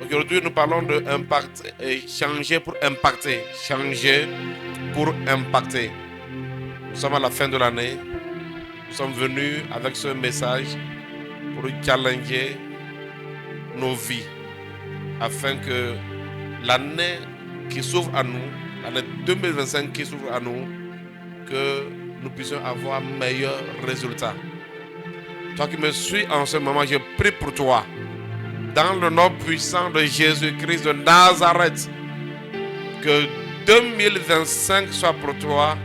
Aujourd'hui, nous parlons de impact et changer pour impacter. Changer pour impacter. Nous sommes à la fin de l'année. Nous sommes venus avec ce message pour challenger nos vies afin que l'année qui s'ouvre à nous, l'année 2025 qui s'ouvre à nous, que nous puissions avoir meilleurs résultats. Toi qui me suis en ce moment, je prie pour toi. Dans le nom puissant de Jésus-Christ de Nazareth, que 2025 soit pour toi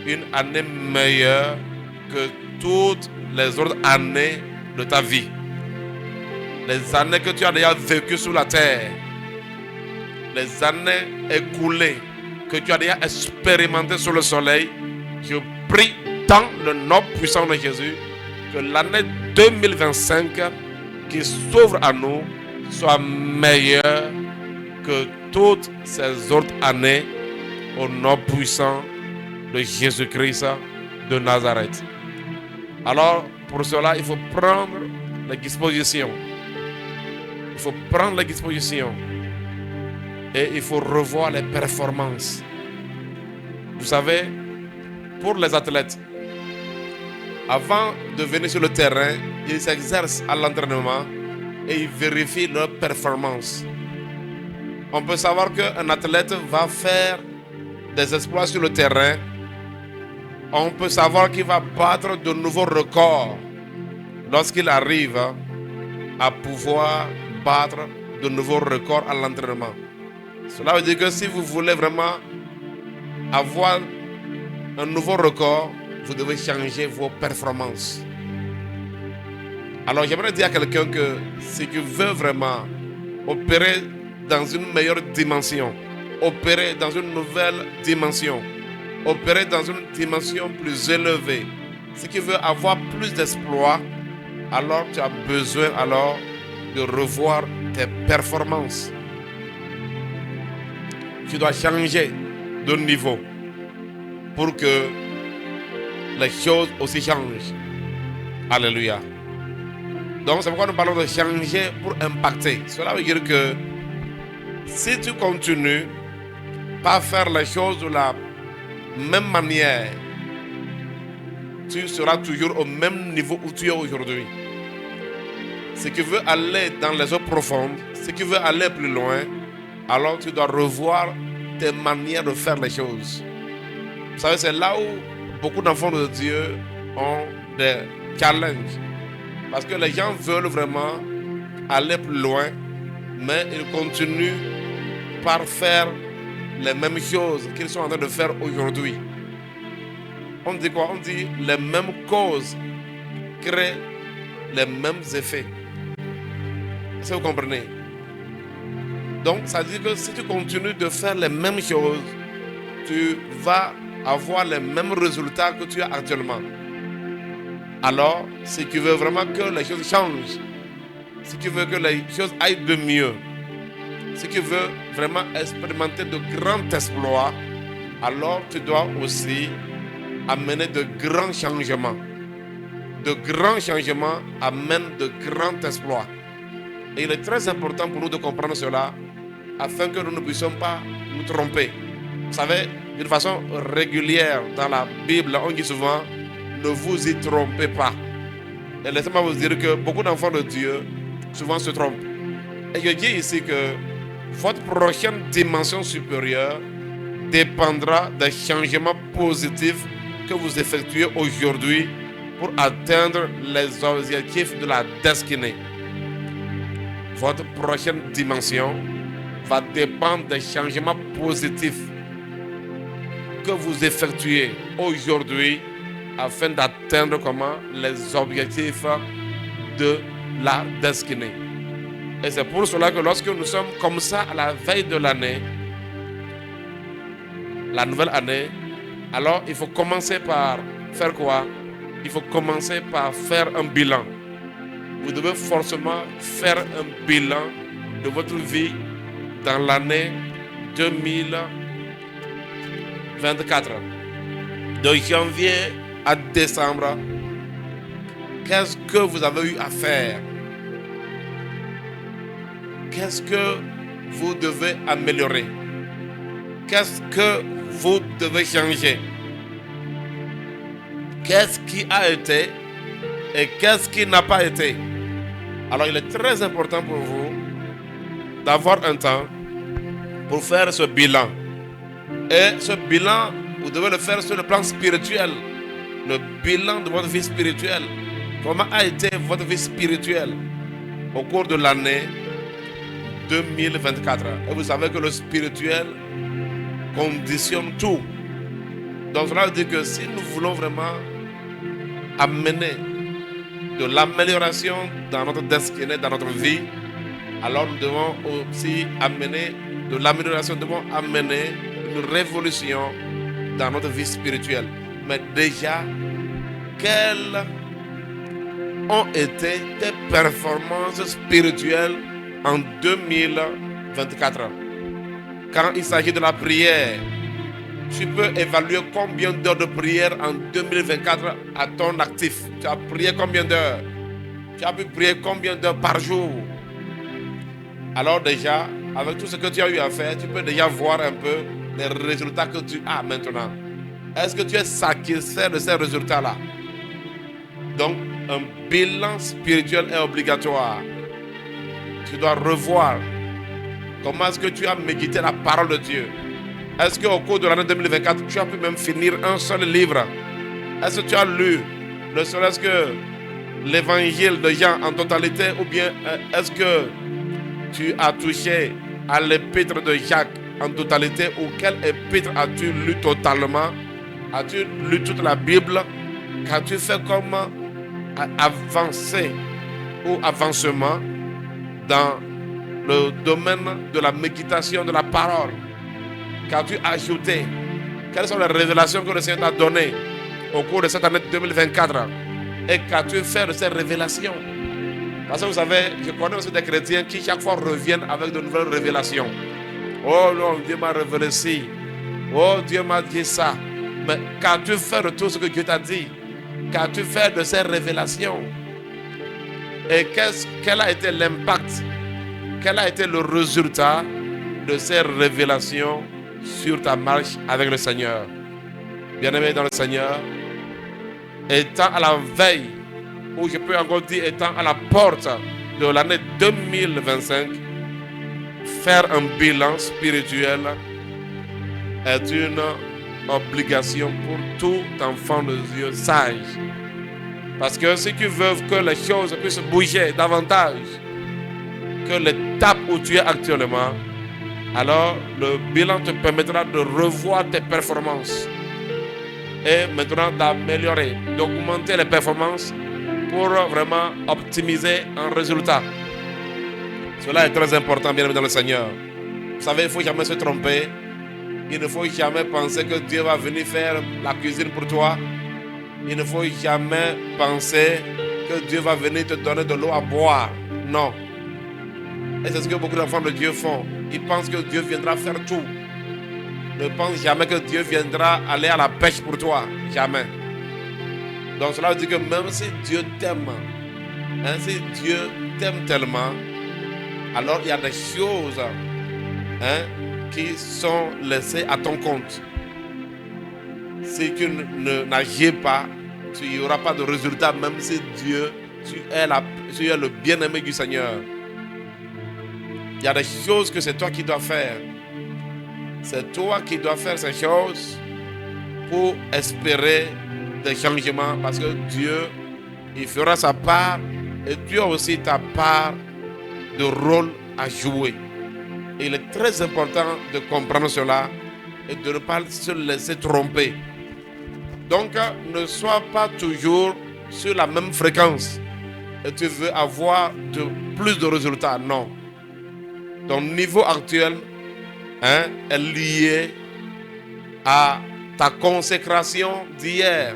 une année meilleure que toutes les autres années de ta vie. Les années que tu as déjà vécues sur la terre, les années écoulées que tu as déjà expérimentées sur le soleil, je prie dans le nom puissant de Jésus que l'année 2025 qui s'ouvre à nous soit meilleure que toutes ces autres années au nom puissant de Jésus-Christ de Nazareth. Alors, pour cela, il faut prendre les dispositions. Il faut prendre les dispositions. Et il faut revoir les performances. Vous savez, pour les athlètes, avant de venir sur le terrain, ils s'exercent à l'entraînement et ils vérifient leur performance. On peut savoir qu'un athlète va faire des exploits sur le terrain. On peut savoir qu'il va battre de nouveaux records lorsqu'il arrive à pouvoir battre de nouveaux records à l'entraînement. Cela veut dire que si vous voulez vraiment avoir un nouveau record, vous devez changer vos performances. Alors j'aimerais dire à quelqu'un que si tu veux vraiment opérer dans une meilleure dimension, opérer dans une nouvelle dimension, opérer dans une dimension plus élevée, si tu veux avoir plus d'exploits, alors tu as besoin alors de revoir tes performances. Tu dois changer de niveau pour que les choses aussi changent. Alléluia. Donc c'est pourquoi nous parlons de changer pour impacter. Cela veut dire que si tu continues par faire les choses de la même manière, tu seras toujours au même niveau où tu es aujourd'hui. Si tu veux aller dans les eaux profondes, si tu veux aller plus loin, alors tu dois revoir tes manières de faire les choses. Vous savez, c'est là où beaucoup d'enfants de Dieu ont des challenges. Parce que les gens veulent vraiment aller plus loin, mais ils continuent par faire les mêmes choses qu'ils sont en train de faire aujourd'hui. On dit quoi? On dit les mêmes causes créent les mêmes effets. Est-ce que vous comprenez? Donc, ça dit que si tu continues de faire les mêmes choses, tu vas avoir les mêmes résultats que tu as actuellement. Alors, si tu veux vraiment que les choses changent, si tu veux que les choses aillent de mieux, si tu veux vraiment expérimenter de grands exploits, alors tu dois aussi amener de grands changements. De grands changements amènent de grands exploits. Et il est très important pour nous de comprendre cela afin que nous ne puissions pas nous tromper. Vous savez, d'une façon régulière dans la Bible, on dit souvent « ne vous y trompez pas ». Et laissez-moi vous dire que beaucoup d'enfants de Dieu souvent se trompent. Et je dis ici que votre prochaine dimension supérieure dépendra des changements positifs que vous effectuez aujourd'hui pour atteindre les objectifs de la destinée. Votre prochaine dimension va dépendre des changements positifs que vous effectuez aujourd'hui afin d'atteindre comment les objectifs de la destinée. Et c'est pour cela que lorsque nous sommes comme ça à la veille de l'année, la nouvelle année, alors il faut commencer par faire quoi? Il faut commencer par faire un bilan. Vous devez forcément faire un bilan de votre vie dans l'année 2024. De janvier à décembre, qu'est-ce que vous avez eu à faire? qu'est-ce que vous devez améliorer? Qu'est-ce que vous devez changer? Qu'est-ce qui a été et qu'est-ce qui n'a pas été? Alors il est très important pour vous d'avoir un temps pour faire ce bilan. Et ce bilan, vous devez le faire sur le plan spirituel. Le bilan de votre vie spirituelle. Comment a été votre vie spirituelle au cours de l'année 2024? Et vous savez que le spirituel conditionne tout. Donc cela veut dire que si nous voulons vraiment amener de l'amélioration dans notre destinée, dans notre vie, alors nous devons aussi amener de l'amélioration, nous devons amener une révolution dans notre vie spirituelle. Mais déjà, quelles ont été tes performances spirituelles en 2024? Quand il s'agit de la prière, tu peux évaluer combien d'heures de prière en 2024 à ton actif. Tu as prié combien d'heures? Tu as pu prier combien d'heures par jour? Alors déjà, avec tout ce que tu as eu à faire, tu peux déjà voir un peu les résultats que tu as maintenant. Est-ce que tu es satisfait de ces résultats-là? Donc, un bilan spirituel est obligatoire. Tu dois revoir comment est-ce que tu as médité la parole de Dieu. Est-ce qu'au cours de l'année 2024, tu as pu même finir un seul livre? Est-ce que tu as lu ne serait-ce que l'évangile de Jean en totalité, ou bien est-ce que tu as touché à l'épître de Jacques en totalité, ou quel épître as-tu lu totalement? As-tu lu toute la Bible? Qu'as-tu fait comme avancé ou avancement dans le domaine de la méditation de la parole? Qu'as-tu ajouté? Quelles sont les révélations que le Seigneur t'a données au cours de cette année 2024? Et qu'as-tu fait de ces révélations? Parce que vous savez, je connais aussi des chrétiens qui chaque fois reviennent avec de nouvelles révélations. Oh non, Dieu m'a révélé ci. Oh, Dieu m'a dit ça. Mais qu'as-tu fait de tout ce que Dieu t'a dit? Qu'as-tu fait de ces révélations? Et quel a été l'impact? Quel a été le résultat de ces révélations sur ta marche avec le Seigneur? Bien-aimé dans le Seigneur, étant à la veille, ou je peux encore dire étant à la porte de l'année 2025, faire un bilan spirituel est une obligation pour tout enfant de Dieu sage. Parce que si tu veux que les choses puissent bouger davantage que l'étape où tu es actuellement, alors le bilan te permettra de revoir tes performances et maintenant d'améliorer, d'augmenter les performances pour vraiment optimiser un résultat. Cela est très important, bien aimé dans le Seigneur. Vous savez, il ne faut jamais se tromper. Il ne faut jamais penser que Dieu va venir faire la cuisine pour toi. Il ne faut jamais penser que Dieu va venir te donner de l'eau à boire. Non. Et c'est ce que beaucoup d'enfants de Dieu font. Ils pensent que Dieu viendra faire tout. Ne pense jamais que Dieu viendra aller à la pêche pour toi. Jamais. Donc cela veut dire que même si Dieu t'aime, si Dieu t'aime tellement, alors il y a des choses qui sont laissées à ton compte. Si tu n'agis pas, tu n'y auras pas de résultat, même si Dieu, tu es le bien-aimé du Seigneur. Il y a des choses que c'est toi qui dois faire. C'est toi qui dois faire ces choses pour espérer des changements, parce que Dieu, il fera sa part et tu as aussi ta part de rôle à jouer. Et il est très important de comprendre cela et de ne pas se laisser tromper. Donc, ne sois pas toujours sur la même fréquence et tu veux avoir plus de résultats. Non. Ton niveau actuel est lié à ta consécration d'hier.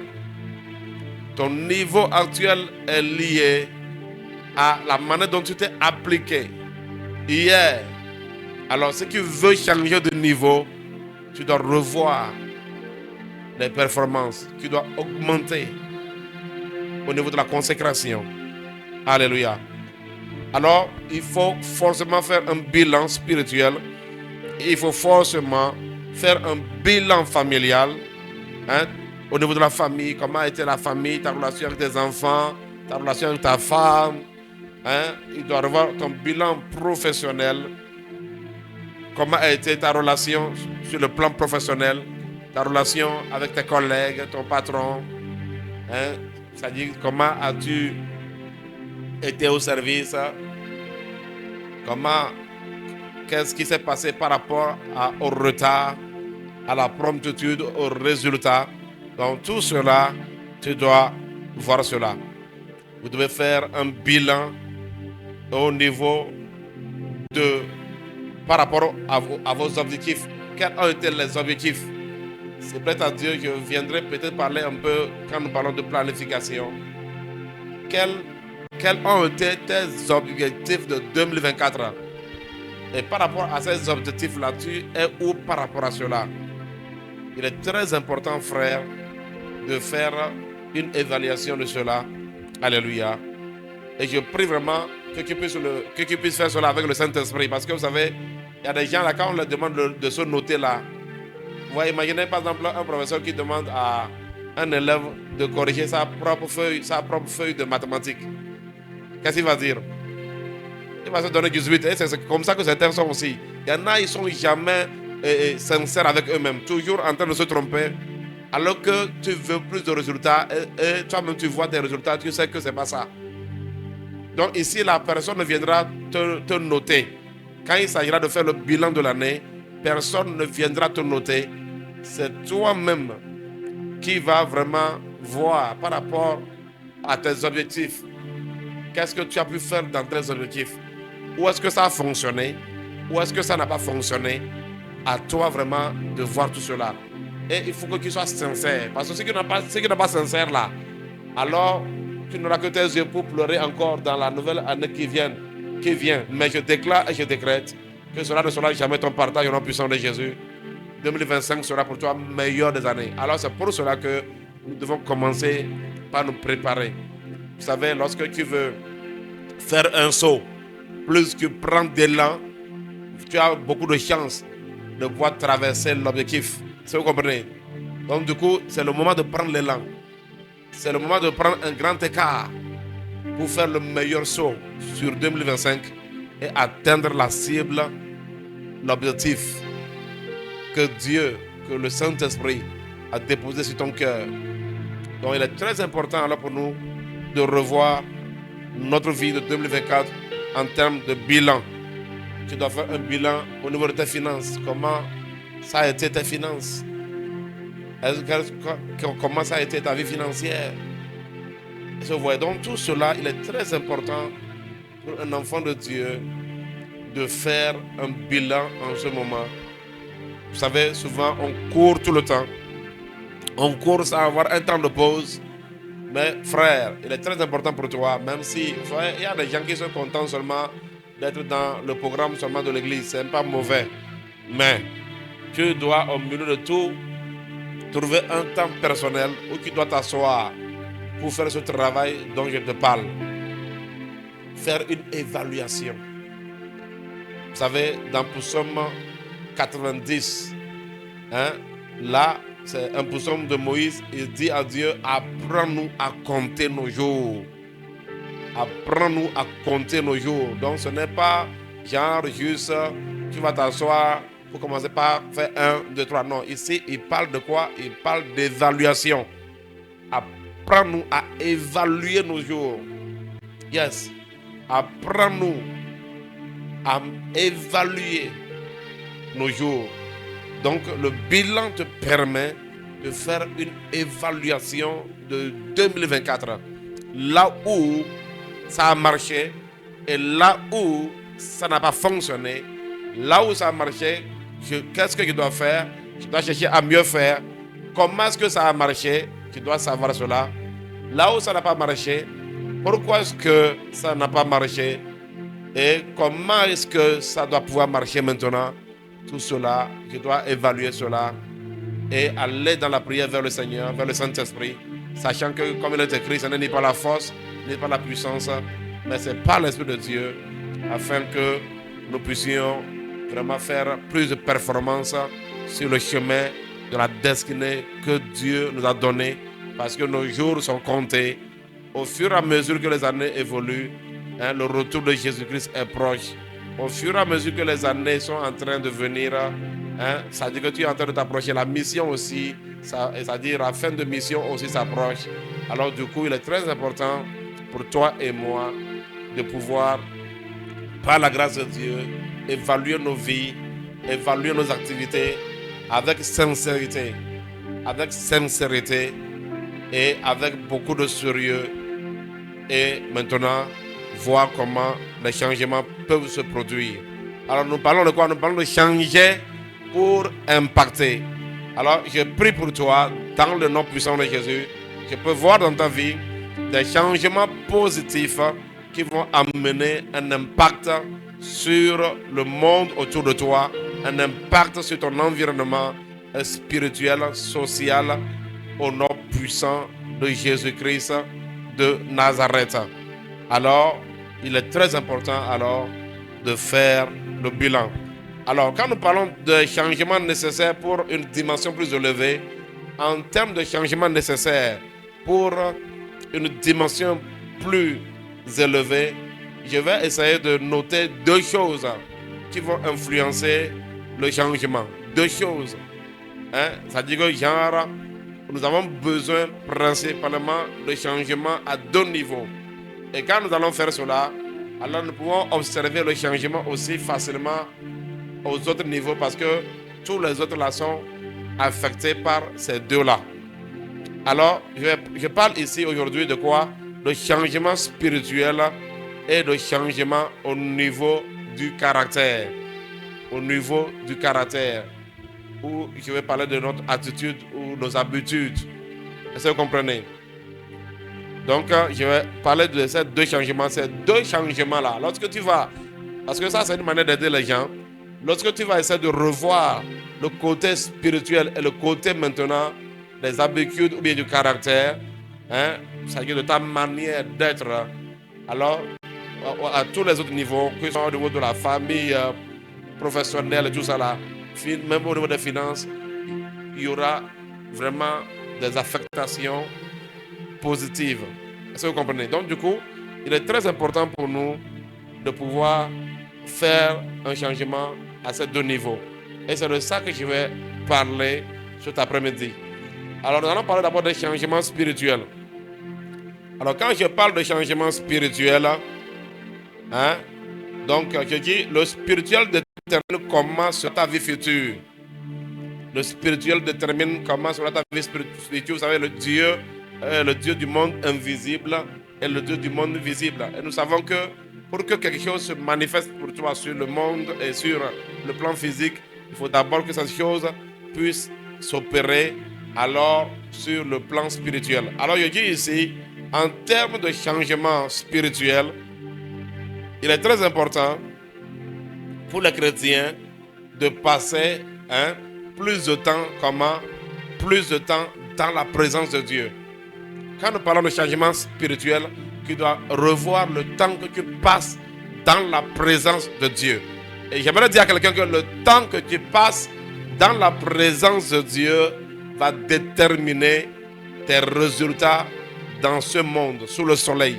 Ton niveau actuel est lié à la manière dont tu t'es appliqué hier. Alors, si tu veux changer de niveau, tu dois revoir les performances. Tu dois augmenter au niveau de la consécration. Alléluia. Alors, il faut forcément faire un bilan spirituel. Il faut forcément faire un bilan familial. Hein, au niveau de la famille, comment a été la famille, ta relation avec tes enfants, ta relation avec ta femme. Hein, il doit avoir ton bilan professionnel. Comment a été ta relation sur le plan professionnel, ta relation avec tes collègues, ton patron. Hein, c'est-à-dire comment as-tu été au service, qu'est-ce qui s'est passé par rapport au retard, à la promptitude, au résultat. Donc tout cela, tu dois voir cela. Vous devez faire un bilan au niveau de, par rapport à vos objectifs. Quels ont été les objectifs? C'est peut-être à Dieu que je viendrai peut-être parler un peu quand nous parlons de planification. Quels ont été tes objectifs de 2024? Et par rapport à ces objectifs-là, tu es où par rapport à cela? Il est très important, frère, de faire une évaluation de cela. Alléluia. Et je prie vraiment que tu puisses faire cela avec le Saint-Esprit. Parce que vous savez, il y a des gens là, quand on leur demande de se noter là, vous voyez, imaginez par exemple un professeur qui demande à un élève de corriger sa propre feuille de mathématiques. Qu'est-ce qu'il va dire? Il va se donner 18. Et c'est comme ça que certains sont aussi. Il y en a, ils ne sont jamais sincères avec eux-mêmes, toujours en train de se tromper. Alors que tu veux plus de résultats et toi-même tu vois tes résultats, tu sais que ce n'est pas ça. Donc ici, la personne viendra te noter. Quand il s'agira de faire le bilan de l'année, personne ne viendra te noter. C'est toi-même qui va vraiment voir par rapport à tes objectifs. Qu'est-ce que tu as pu faire dans tes objectifs? Où est-ce que ça a fonctionné? Où est-ce que ça n'a pas fonctionné? À toi vraiment de voir tout cela. Et il faut que tu sois sincère. Parce que ce qui n'est pas sincère là, alors tu n'auras que tes yeux pour pleurer encore dans la nouvelle année qui vient. Mais je déclare et je décrète que cela ne sera jamais ton partage au nom puissant de Jésus. 2025 sera pour toi meilleur des années. Alors c'est pour cela que nous devons commencer par nous préparer. Vous savez, lorsque tu veux faire un saut, plus que prendre d'élan, tu as beaucoup de chances de pouvoir traverser l'objectif. Si vous comprenez? Donc du coup, c'est le moment de prendre l'élan. C'est le moment de prendre un grand écart pour faire le meilleur saut sur 2025 et atteindre la cible, l'objectif que Dieu, que le Saint-Esprit a déposé sur ton cœur. Donc il est très important alors pour nous de revoir notre vie de 2024 en termes de bilan. Tu dois faire un bilan au niveau de tes finances. Comment ça a été tes finances? Comment ça a été ta vie financière? Vous voyez, donc tout cela, il est très important pour un enfant de Dieu de faire un bilan en ce moment. Vous savez, souvent on court tout le temps. On court sans avoir un temps de pause. Mais frère, il est très important pour toi, même si vous voyez, il y a des gens qui sont contents seulement d'être dans le programme seulement de l'église. Ce n'est pas mauvais. Mais tu dois, au milieu de tout, trouver un temps personnel où tu dois t'asseoir pour faire ce travail dont je te parle. Faire une évaluation. Vous savez, dans Psaume 90, là, c'est un psaume de Moïse. Il dit à Dieu, apprends-nous à compter nos jours. Apprends-nous à compter nos jours. Donc ce n'est pas genre juste, tu vas t'asseoir pour commencer par faire 1, 2, 3. Non, ici, il parle de quoi? Il parle d'évaluation. Apprends-nous à évaluer nos jours. Yes. Apprends-nous à évaluer nos jours. Donc, le bilan te permet de faire une évaluation de 2024. Là où ça a marché et là où ça n'a pas fonctionné. Là où ça a marché, qu'est-ce que je dois faire? Je dois chercher à mieux faire. Comment est-ce que ça a marché? Tu dois savoir cela. Là où ça n'a pas marché, pourquoi est-ce que ça n'a pas marché? Et comment est-ce que ça doit pouvoir marcher maintenant? Tout cela, je dois évaluer cela et aller dans la prière vers le Seigneur, vers le Saint-Esprit, sachant que, comme il est écrit, ce n'est ni par la force, ni par la puissance, mais c'est par l'Esprit de Dieu, afin que nous puissions vraiment faire plus de performance sur le chemin de la destinée que Dieu nous a donnée, parce que nos jours sont comptés. Au fur et à mesure que les années évoluent, le retour de Jésus-Christ est proche. Au fur et à mesure que les années sont en train de venir, ça dit que tu es en train de t'approcher. La mission aussi, c'est-à-dire la fin de mission aussi s'approche. Alors du coup, il est très important pour toi et moi de pouvoir, par la grâce de Dieu, évaluer nos vies, évaluer nos activités avec sincérité et avec beaucoup de sérieux, et maintenant voir comment les changements peuvent se produire. Alors nous parlons de quoi? Nous parlons de changer pour impacter. Alors je prie pour toi dans le nom puissant de Jésus. Je peux voir dans ta vie des changements positifs qui vont amener un impact sur le monde autour de toi, un impact sur ton environnement spirituel, social, au nom puissant de Jésus-Christ de Nazareth. Alors, il est très important alors de faire le bilan. Alors, quand nous parlons de changements nécessaires pour une dimension plus élevée, en termes de changements nécessaires pour une dimension plus élevée, je vais essayer de noter deux choses qui vont influencer le changement. Deux choses. Ça dit que genre, nous avons besoin principalement de changement à deux niveaux. Et quand nous allons faire cela, alors nous pouvons observer le changement aussi facilement aux autres niveaux, parce que tous les autres là sont affectés par ces deux-là. Alors, je parle ici aujourd'hui de quoi? Le changement spirituel et le changement au niveau du caractère. Au niveau du caractère. Où je vais parler de notre attitude ou nos habitudes. Est-ce que vous comprenez? Donc, je vais parler de ces deux changements. Ces deux changements-là, lorsque tu vas, parce que ça, c'est une manière d'aider les gens. Lorsque tu vas essayer de revoir le côté spirituel et le côté maintenant des habitudes ou bien du caractère, c'est-à-dire de ta manière d'être, alors, à tous les autres niveaux, que ce soit au niveau de la famille, professionnelle et tout ça là, même au niveau des finances, il y aura vraiment des affectations positives. Est-ce que vous comprenez? Donc du coup, il est très important pour nous de pouvoir faire un changement à ces deux niveaux. Et c'est de ça que je vais parler cet après-midi. Alors nous allons parler d'abord des changements spirituels. Alors quand je parle de changement spirituel, donc je dis le spirituel détermine comment sera ta vie future. Le spirituel détermine comment sera ta vie future. Vous savez, le Dieu du monde invisible et le Dieu du monde visible. Et nous savons que pour que quelque chose se manifeste pour toi sur le monde et sur le plan physique, il faut d'abord que cette chose puisse s'opérer alors sur le plan spirituel. Alors je dis ici, en termes de changement spirituel, il est très important pour les chrétiens de passer plus de temps dans la présence de Dieu. Quand nous parlons de changement spirituel, tu dois revoir le temps que tu passes dans la présence de Dieu. Et j'aimerais dire à quelqu'un que le temps que tu passes dans la présence de Dieu va déterminer tes résultats dans ce monde, sous le soleil.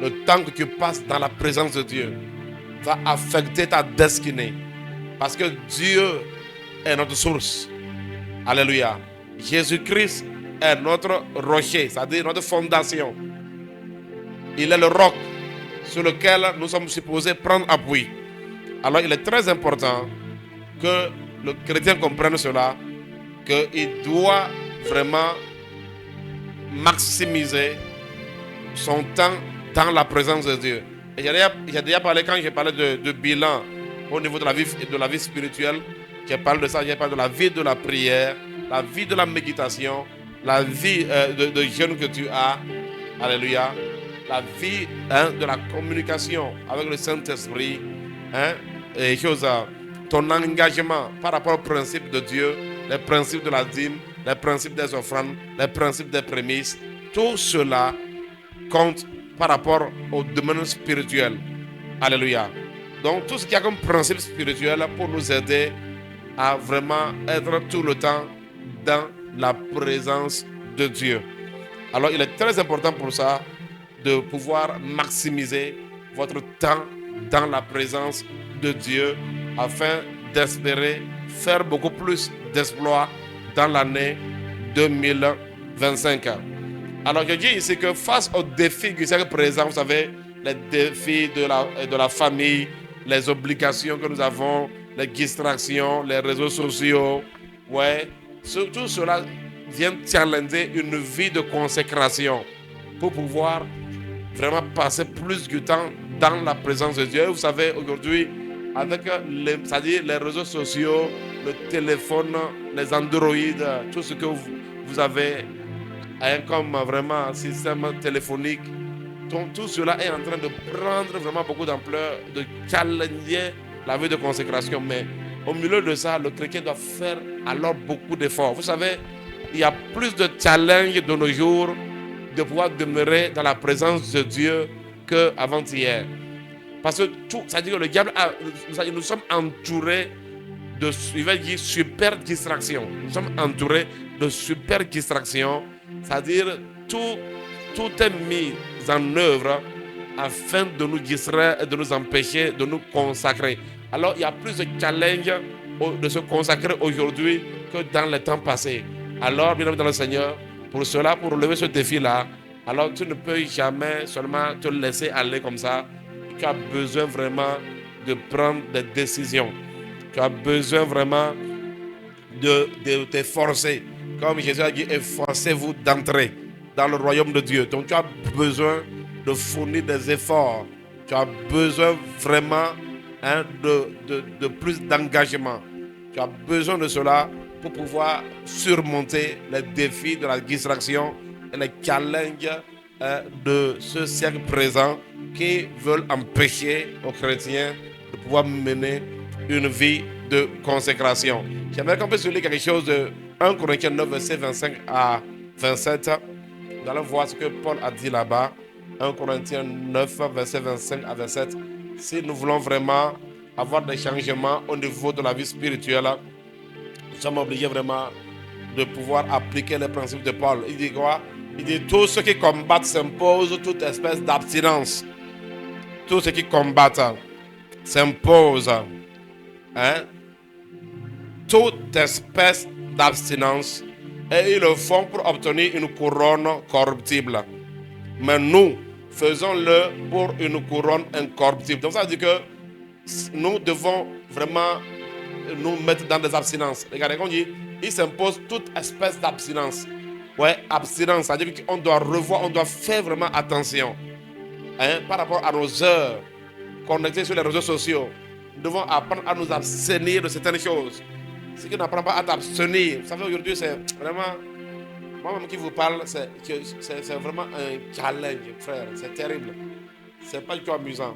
Le temps que tu passes dans la présence de Dieu va affecter ta destinée. Parce que Dieu est notre source. Alléluia. Jésus-Christ est notre rocher, c'est-à-dire notre fondation. Il est le roc sur lequel nous sommes supposés prendre appui. Alors il est très important que le chrétien comprenne cela, qu'il doit vraiment maximiser son temps dans la présence de Dieu. Et j'ai déjà parlé, quand j'ai parlé de bilan au niveau de la vie spirituelle, j'ai parlé de ça, j'ai parlé de la vie de la prière, la vie de la méditation, la vie de jeûne que tu as, alléluia, la vie de la communication avec le Saint-Esprit, et ton engagement par rapport aux principes de Dieu, les principes de la dîme, les principes des offrandes, les principes des prémices, tout cela compte par rapport au domaine spirituel. Alléluia. Donc tout ce qui a comme principe spirituel pour nous aider à vraiment être tout le temps dans la présence de Dieu. Alors il est très important pour ça de pouvoir maximiser votre temps dans la présence de Dieu afin d'espérer faire beaucoup plus d'exploits dans l'année 2025. Alors je dis ici que face aux défis qui sont présents, vous savez, les défis de la famille, les obligations que nous avons, les distractions, les réseaux sociaux, ouais, tout cela vient challenger une vie de consécration pour pouvoir vraiment passer plus de temps dans la présence de Dieu. Vous savez, aujourd'hui, avec c'est-à-dire les réseaux sociaux, le téléphone, les Android, tout ce que vous avez comme vraiment système téléphonique, tout cela est en train de prendre vraiment beaucoup d'ampleur, de challenger la vie de consécration. Mais au milieu de ça, le chrétien doit faire alors beaucoup d'efforts. Vous savez, il y a plus de challenges de nos jours de pouvoir demeurer dans la présence de Dieu qu'avant-hier. Parce que tout, c'est-à-dire que le diable, nous sommes entourés de, il va dire, super distractions. Nous sommes entourés de super distractions, c'est-à-dire tout est mis en œuvre afin de nous distraire et de nous empêcher de nous consacrer. Alors il y a plus de challenge de se consacrer aujourd'hui que dans les temps passés. Alors, bien dans le Seigneur, pour cela, pour relever ce défi-là, alors tu ne peux jamais seulement te laisser aller comme ça. Tu as besoin vraiment de prendre des décisions. Tu as besoin vraiment de t'efforcer. Comme Jésus a dit, efforcez-vous d'entrer dans le royaume de Dieu. Donc tu as besoin de fournir des efforts. Tu as besoin vraiment de plus d'engagement. Tu as besoin de cela pour pouvoir surmonter les défis de la distraction et les challenges de ce siècle présent qui veulent empêcher aux chrétiens de pouvoir mener une vie de consécration. J'aimerais qu'on puisse lire quelque chose de 1 Corinthiens 9, verset 25 à 27. Nous allons voir ce que Paul a dit là-bas. 1 Corinthiens 9, verset 25 à 27. Si nous voulons vraiment avoir des changements au niveau de la vie spirituelle, nous sommes obligés vraiment de pouvoir appliquer les principes de Paul. Il dit quoi? Il dit tous ceux qui combattent s'imposent toute espèce d'abstinence. Tous ceux qui combattent s'imposent toute espèce d'abstinence et ils le font pour obtenir une couronne corruptible. Mais nous, faisons-le pour une couronne incorruptible. Donc ça veut dire que nous devons vraiment nous mettre dans des abstinences. Regardez, on dit, il s'impose toute espèce d'abstinence. Ouais, abstinence, c'est-à-dire qu'on doit revoir, on doit faire vraiment attention par rapport à nos heures connectées sur les réseaux sociaux. Nous devons apprendre à nous abstenir de certaines choses. Si tu n'apprends pas à t'abstenir, vous savez, aujourd'hui, c'est vraiment, moi-même qui vous parle, c'est vraiment un challenge, frère. C'est terrible. C'est pas du tout amusant.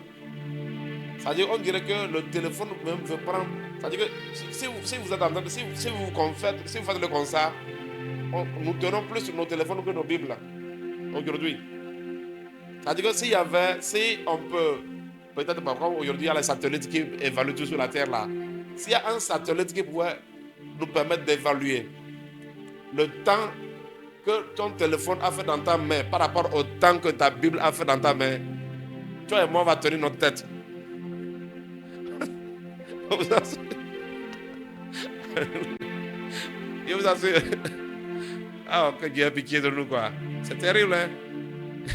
C'est-à-dire, on dirait que le téléphone même veut prendre. C'est-à-dire que si vous êtes en train de, si vous faites le constat, nous tenons plus sur nos téléphones que nos Bibles aujourd'hui. C'est-à-dire que si on peut, peut-être par exemple aujourd'hui il y a les satellites qui évaluent tout sur la Terre là. S'il y a un satellite qui pourrait nous permettre d'évaluer le temps que ton téléphone a fait dans ta main par rapport au temps que ta Bible a fait dans ta main, toi et moi on va tenir notre tête. Je vous assure. Ah, que Dieu a pitié de nous, quoi. C'est terrible, hein?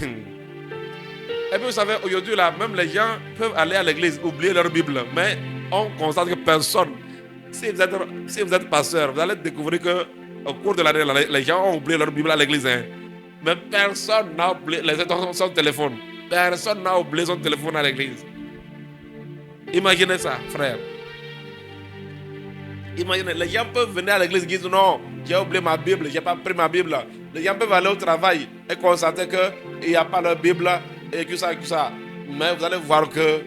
Et puis, vous savez, aujourd'hui, là, même les gens peuvent aller à l'église, oublier leur Bible, mais on constate que personne. Si vous êtes pasteur, vous allez découvrir qu'au cours de l'année, les gens ont oublié leur Bible à l'église, hein? Mais personne n'a oublié son téléphone. Personne n'a oublié son téléphone à l'église. Imaginez ça, frère. Imaginez, les gens peuvent venir à l'église et dire non, j'ai oublié ma Bible, j'ai pas pris ma Bible. Les gens peuvent aller au travail et constater qu'il n'y a pas leur Bible et que ça. Mais vous allez voir que,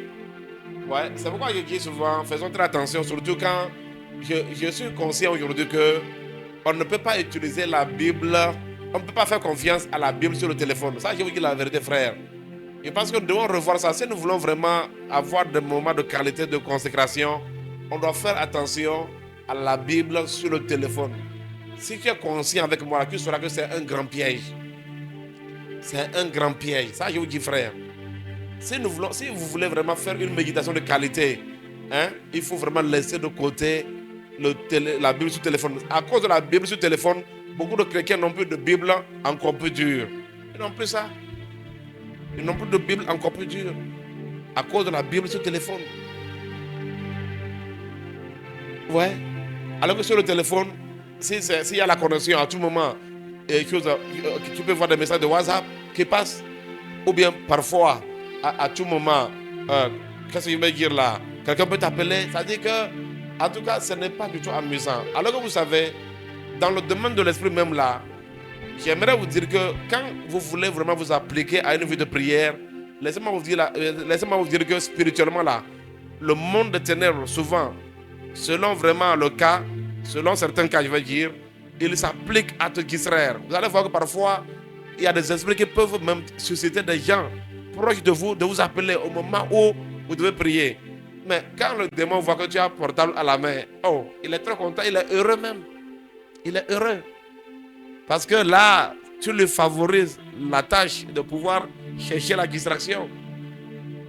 ouais, c'est pourquoi je dis souvent, faisons très attention, surtout quand je suis conscient aujourd'hui qu'on ne peut pas utiliser la Bible, on ne peut pas faire confiance à la Bible sur le téléphone. Ça, je vous dis la vérité, frère. Je pense que nous devons revoir ça. Si nous voulons vraiment avoir des moments de qualité de consécration, on doit faire attention à la Bible sur le téléphone. Si tu es conscient avec moi, tu sauras que c'est un grand piège. C'est un grand piège. Ça, je vous dis, frère. Si vous voulez vraiment faire une méditation de qualité, il faut vraiment laisser de côté la Bible sur téléphone. À cause de la Bible sur téléphone, beaucoup de chrétiens n'ont plus de Bible encore plus dure. Ils n'ont plus ça. Ils n'ont plus de Bible encore plus dure. À cause de la Bible sur téléphone. Ouais. Alors que sur le téléphone, s'il y a la connexion à tout moment, tu peux voir des messages de WhatsApp qui passent. Ou bien parfois, à tout moment, qu'est-ce que je veux dire là? Quelqu'un peut t'appeler, ça dit que, en tout cas, ce n'est pas du tout amusant. Alors que vous savez, dans le domaine de l'esprit même là, j'aimerais vous dire que quand vous voulez vraiment vous appliquer à une vie de prière, laissez-moi vous dire que spirituellement là, le monde des ténèbres, souvent, selon vraiment le cas, selon certains cas, je vais dire, il s'applique à te distraire. Vous allez voir que parfois, il y a des esprits qui peuvent même susciter des gens proches de vous appeler au moment où vous devez prier. Mais quand le démon voit que tu as un portable à la main, oh, il est très content, il est heureux même. Il est heureux. Parce que là, tu lui favorises la tâche de pouvoir chercher la distraction.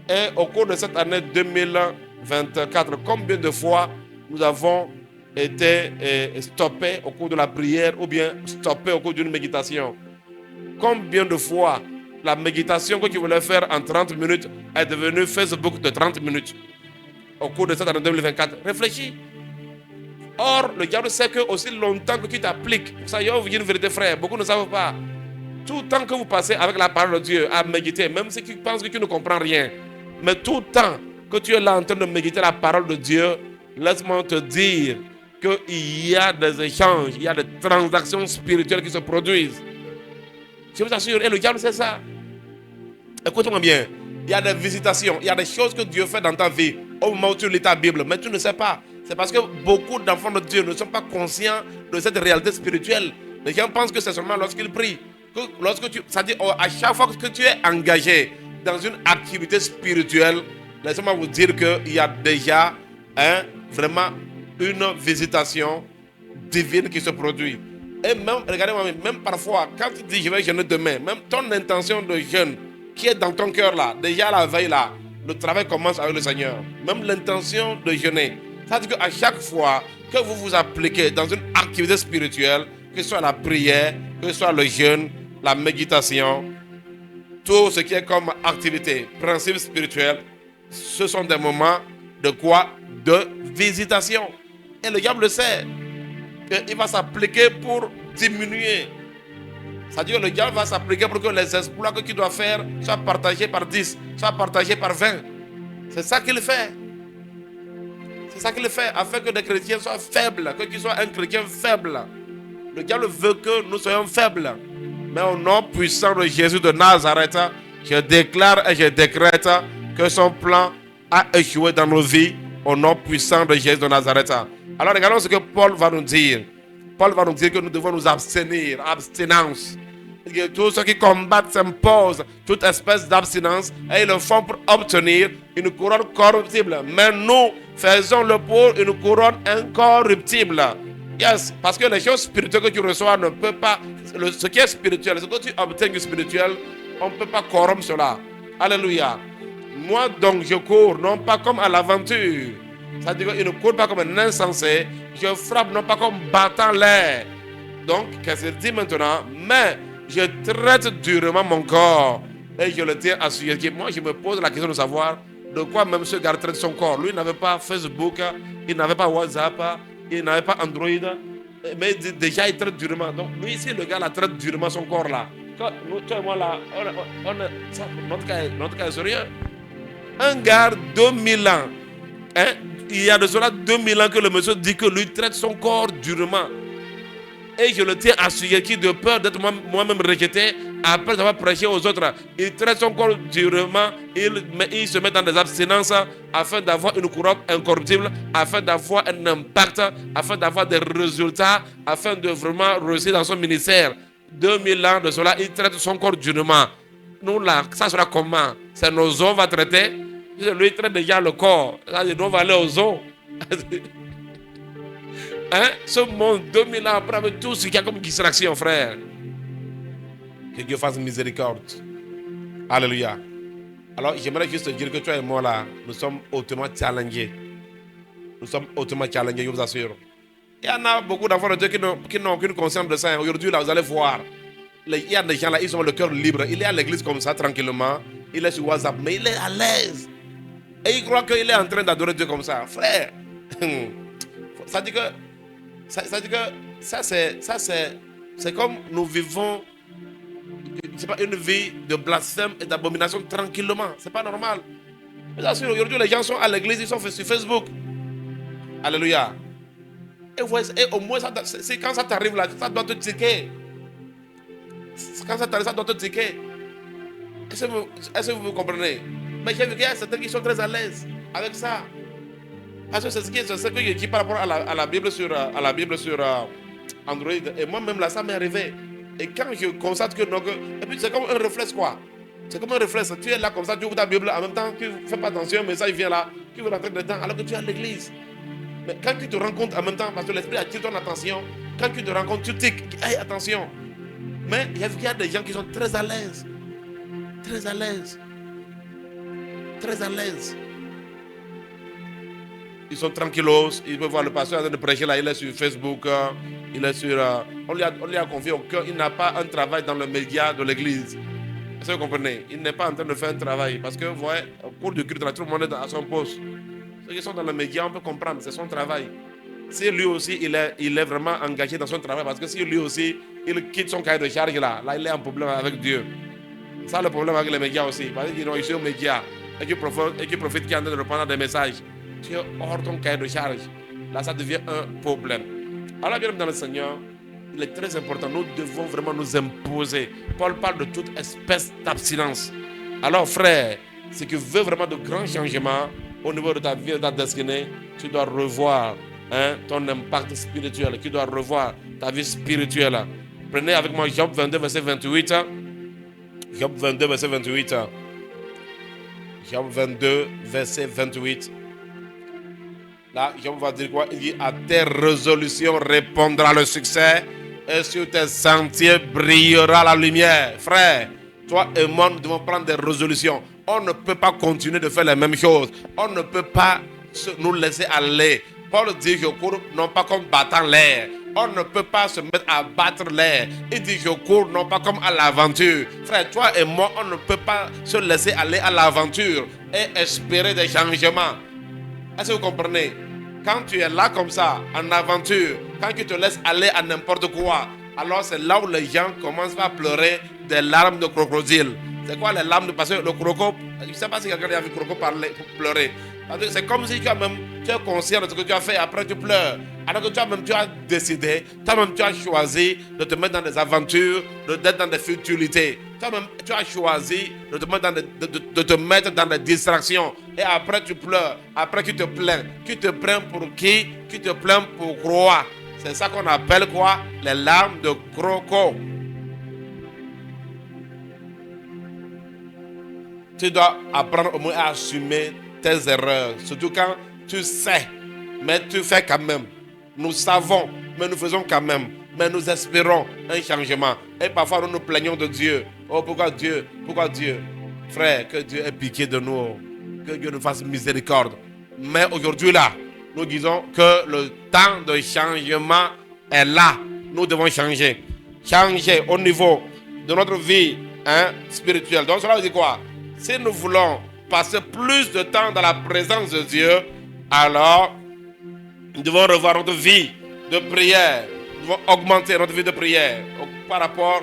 Et au cours de cette année 2024, combien de fois nous avons été stoppés au cours de la prière ou bien stoppés au cours d'une méditation? Combien de fois la méditation que tu voulais faire en 30 minutes est devenue Facebook de 30 minutes au cours de cette année 2024? Réfléchis. Or, le diable sait que aussi longtemps que tu t'appliques, ça y est, vous dites une vérité, frère, beaucoup ne savent pas. Tout le temps que vous passez avec la parole de Dieu à méditer, même si tu penses que tu ne comprends rien, mais tout le temps que tu es là en train de méditer la parole de Dieu, laisse-moi te dire qu'il y a des échanges, il y a des transactions spirituelles qui se produisent. Je vous assure, et le diable sait ça. Écoute-moi bien, il y a des visitations, il y a des choses que Dieu fait dans ta vie au moment où tu lis ta Bible, mais tu ne sais pas. C'est parce que beaucoup d'enfants de Dieu ne sont pas conscients de cette réalité spirituelle. Les gens pensent que c'est seulement lorsqu'ils prient. C'est-à-dire, à chaque fois que tu es engagé dans une activité spirituelle, laissez-moi vous dire qu'il y a déjà vraiment une visitation divine qui se produit. Et même, regardez-moi, même parfois, quand tu dis je vais jeûner demain, même ton intention de jeûne qui est dans ton cœur là, déjà la veille là, le travail commence avec le Seigneur. Même l'intention de jeûner. C'est-à-dire qu'à chaque fois que vous vous appliquez dans une activité spirituelle, que ce soit la prière, que ce soit le jeûne, la méditation, tout ce qui est comme activité, principe spirituel, ce sont des moments de quoi? De visitation. Et le diable le sait. Il va s'appliquer pour diminuer. C'est-à-dire que le diable va s'appliquer pour que les exploits que tu dois faire soient partagés par 10, soient partagés par 20. C'est ça qu'il fait. C'est ça qu'il fait, afin que les chrétiens soient faibles, que tu sois un chrétien faible. Le diable veut que nous soyons faibles. Mais au nom puissant de Jésus de Nazareth, je déclare et je décrète que son plan a échoué dans nos vies, au nom puissant de Jésus de Nazareth. Alors regardons ce que Paul va nous dire. Paul va nous dire que nous devons nous abstenir, abstinence. Que tous ceux qui combattent s'imposent toute espèce d'abstinence et ils le font pour obtenir une couronne corruptible. Mais nous faisons-le pour une couronne incorruptible. Yes, parce que les choses spirituelles que tu reçois ne peuvent pas... Ce qui est spirituel, ce que tu obtiens du spirituel, on ne peut pas corrompre cela. Alléluia. Moi donc je cours, non pas comme à l'aventure. C'est-à-dire qu'il ne court pas comme un insensé. Je frappe non pas comme battant l'air. Donc, qu'est-ce qu'il dit maintenant? Mais je traite durement mon corps et je le tiens à sujet. Moi, je me pose la question de savoir de quoi même ce gars traite son corps. Lui, il n'avait pas Facebook, il n'avait pas WhatsApp, il n'avait pas Android. Mais déjà, il traite durement. Donc, lui, ici, le gars, là, traite durement son corps, là. Quand nous, toi et moi, là, notre cas est sérieux. Un gars, 2000 ans. Il y a de cela 2000 ans que le monsieur dit que lui traite son corps durement. Et je le tiens à sujet qui, de peur d'être moi-même rejeté, après avoir prêché aux autres, il traite son corps durement, il se met dans des abstinences afin d'avoir une couronne incorruptible, afin d'avoir un impact, afin d'avoir des résultats, afin de vraiment réussir dans son ministère. 2000 ans de cela, il traite son corps durement. nous là, ça sera comment? C'est nos os va traiter. Lui traite déjà le corps. Nous on va aller aux os. Hein? Ce monde 2000 ans après avec tout ce qu'il y a comme distraction, frère. Que Dieu fasse miséricorde. Alléluia. Alors j'aimerais juste te dire que toi et moi là, nous sommes hautement challengés. Nous sommes hautement challengés, je vous assure. Il y en a beaucoup d'enfants de Dieu qui n'ont aucune conscience de ça. Aujourd'hui là, vous allez voir. Il y a des gens là, ils ont le cœur libre. Il est à l'église comme ça, tranquillement. Il est sur WhatsApp, mais il est à l'aise. Et il croit qu'il est en train d'adorer Dieu comme ça. Frère, ça dit que ça c'est comme nous vivons une vie de blasphème et d'abomination tranquillement. C'est pas normal. Bien sûr, aujourd'hui, les gens sont à l'église, ils sont sur Facebook. Alléluia. Et au moins, c'est quand ça t'arrive là, ça doit te tiquer. Quand ça t'arrive, ça doit te tiquer. Est-ce que vous comprenez? Mais j'ai vu qu'il y a certains qui sont très à l'aise avec ça. Parce que c'est ce que je dis par rapport à la Bible sur Android. Et moi-même là, ça m'est arrivé. Et quand je constate que... Et puis c'est comme un réflexe quoi. C'est comme un réflexe. Tu es là comme ça, tu ouvres ta Bible, en même temps, tu ne fais pas attention, mais ça il vient là, tu veux rentrer dedans alors que tu es à l'église. Mais quand tu te rends compte en même temps, parce que l'esprit attire ton attention, quand tu te rends compte, tu tiques, hey, attention. Mais il y a des gens qui sont très à l'aise. Très à l'aise. Très à l'aise. Ils sont tranquillos, ils peuvent voir le pasteur en train de prêcher là, il est sur Facebook, il est sur... on lui a confié au cœur, il n'a pas un travail dans le média de l'église. Est-ce que vous comprenez? Il n'est pas en train de faire un travail. Parce que vous voyez, au cours du culte, tout le monde est à son poste. Ceux qui sont dans le média, on peut comprendre, c'est son travail. Si lui aussi, il est vraiment engagé dans son travail, parce que si lui aussi, il quitte son cahier de charge là, il est en problème avec Dieu. Ça, le problème avec les médias aussi. Parce qu'ils disent, non, ils sont aux médias. Et qui profitent, qui est en train de répondre à des messages. Tu es hors ton cahier de charge. Là, ça devient un problème. Alors, bien dans le Seigneur, il est très important. Nous devons vraiment nous imposer. Paul parle de toute espèce d'abstinence. Alors, frère, ce qui veut vraiment de grands changements au niveau de ta vie et de ta destinée, tu dois revoir ton impact spirituel. Tu dois revoir ta vie spirituelle. Prenez avec moi Job 22, verset 28. Job 22, verset 28. Job 22, verset 28. Là, Job va dire quoi? Il dit, à tes résolutions répondra le succès et sur tes sentiers brillera la lumière. Frère, toi et moi, nous devons prendre des résolutions. On ne peut pas continuer de faire les mêmes choses. On ne peut pas nous laisser aller. Paul dit, je cours non pas comme battant l'air. On ne peut pas se mettre à battre l'air. Il dit, je cours non pas comme à l'aventure. Frère, toi et moi, on ne peut pas se laisser aller à l'aventure et espérer des changements. Est-ce que vous comprenez? Quand tu es là comme ça, en aventure, quand tu te laisses aller à n'importe quoi, alors c'est là où les gens commencent à pleurer des larmes de crocodile. C'est quoi les larmes de... Parce que le crocodile, je ne sais pas si quelqu'un a vu le crocodile pleurer. C'est comme si tu es conscient de ce que tu as fait, après tu pleures. Alors que toi-même tu as décidé, toi-même tu as choisi de te mettre dans des aventures, d'être dans des futilités. Toi-même tu as choisi de te mettre dans des distractions. Et après tu pleures, après tu te plains. Tu te plains pour qui? Tu te plains pour croire. C'est ça qu'on appelle quoi? Les larmes de crocodile. Tu dois apprendre au moins à assumer tes erreurs. Surtout quand tu sais, mais tu fais quand même. Nous savons, mais nous faisons quand même. Mais nous espérons un changement. Et parfois nous nous plaignons de Dieu. Oh, pourquoi Dieu? Pourquoi Dieu? Frère, que Dieu ait pitié de nous. Que Dieu nous fasse miséricorde. Mais aujourd'hui là, nous disons que le temps de changement est là. Nous devons changer. Changer au niveau de notre vie spirituelle. Donc cela veut dire quoi? Si nous voulons passer plus de temps dans la présence de Dieu, alors nous devons revoir notre vie de prière. Nous devons augmenter notre vie de prière par rapport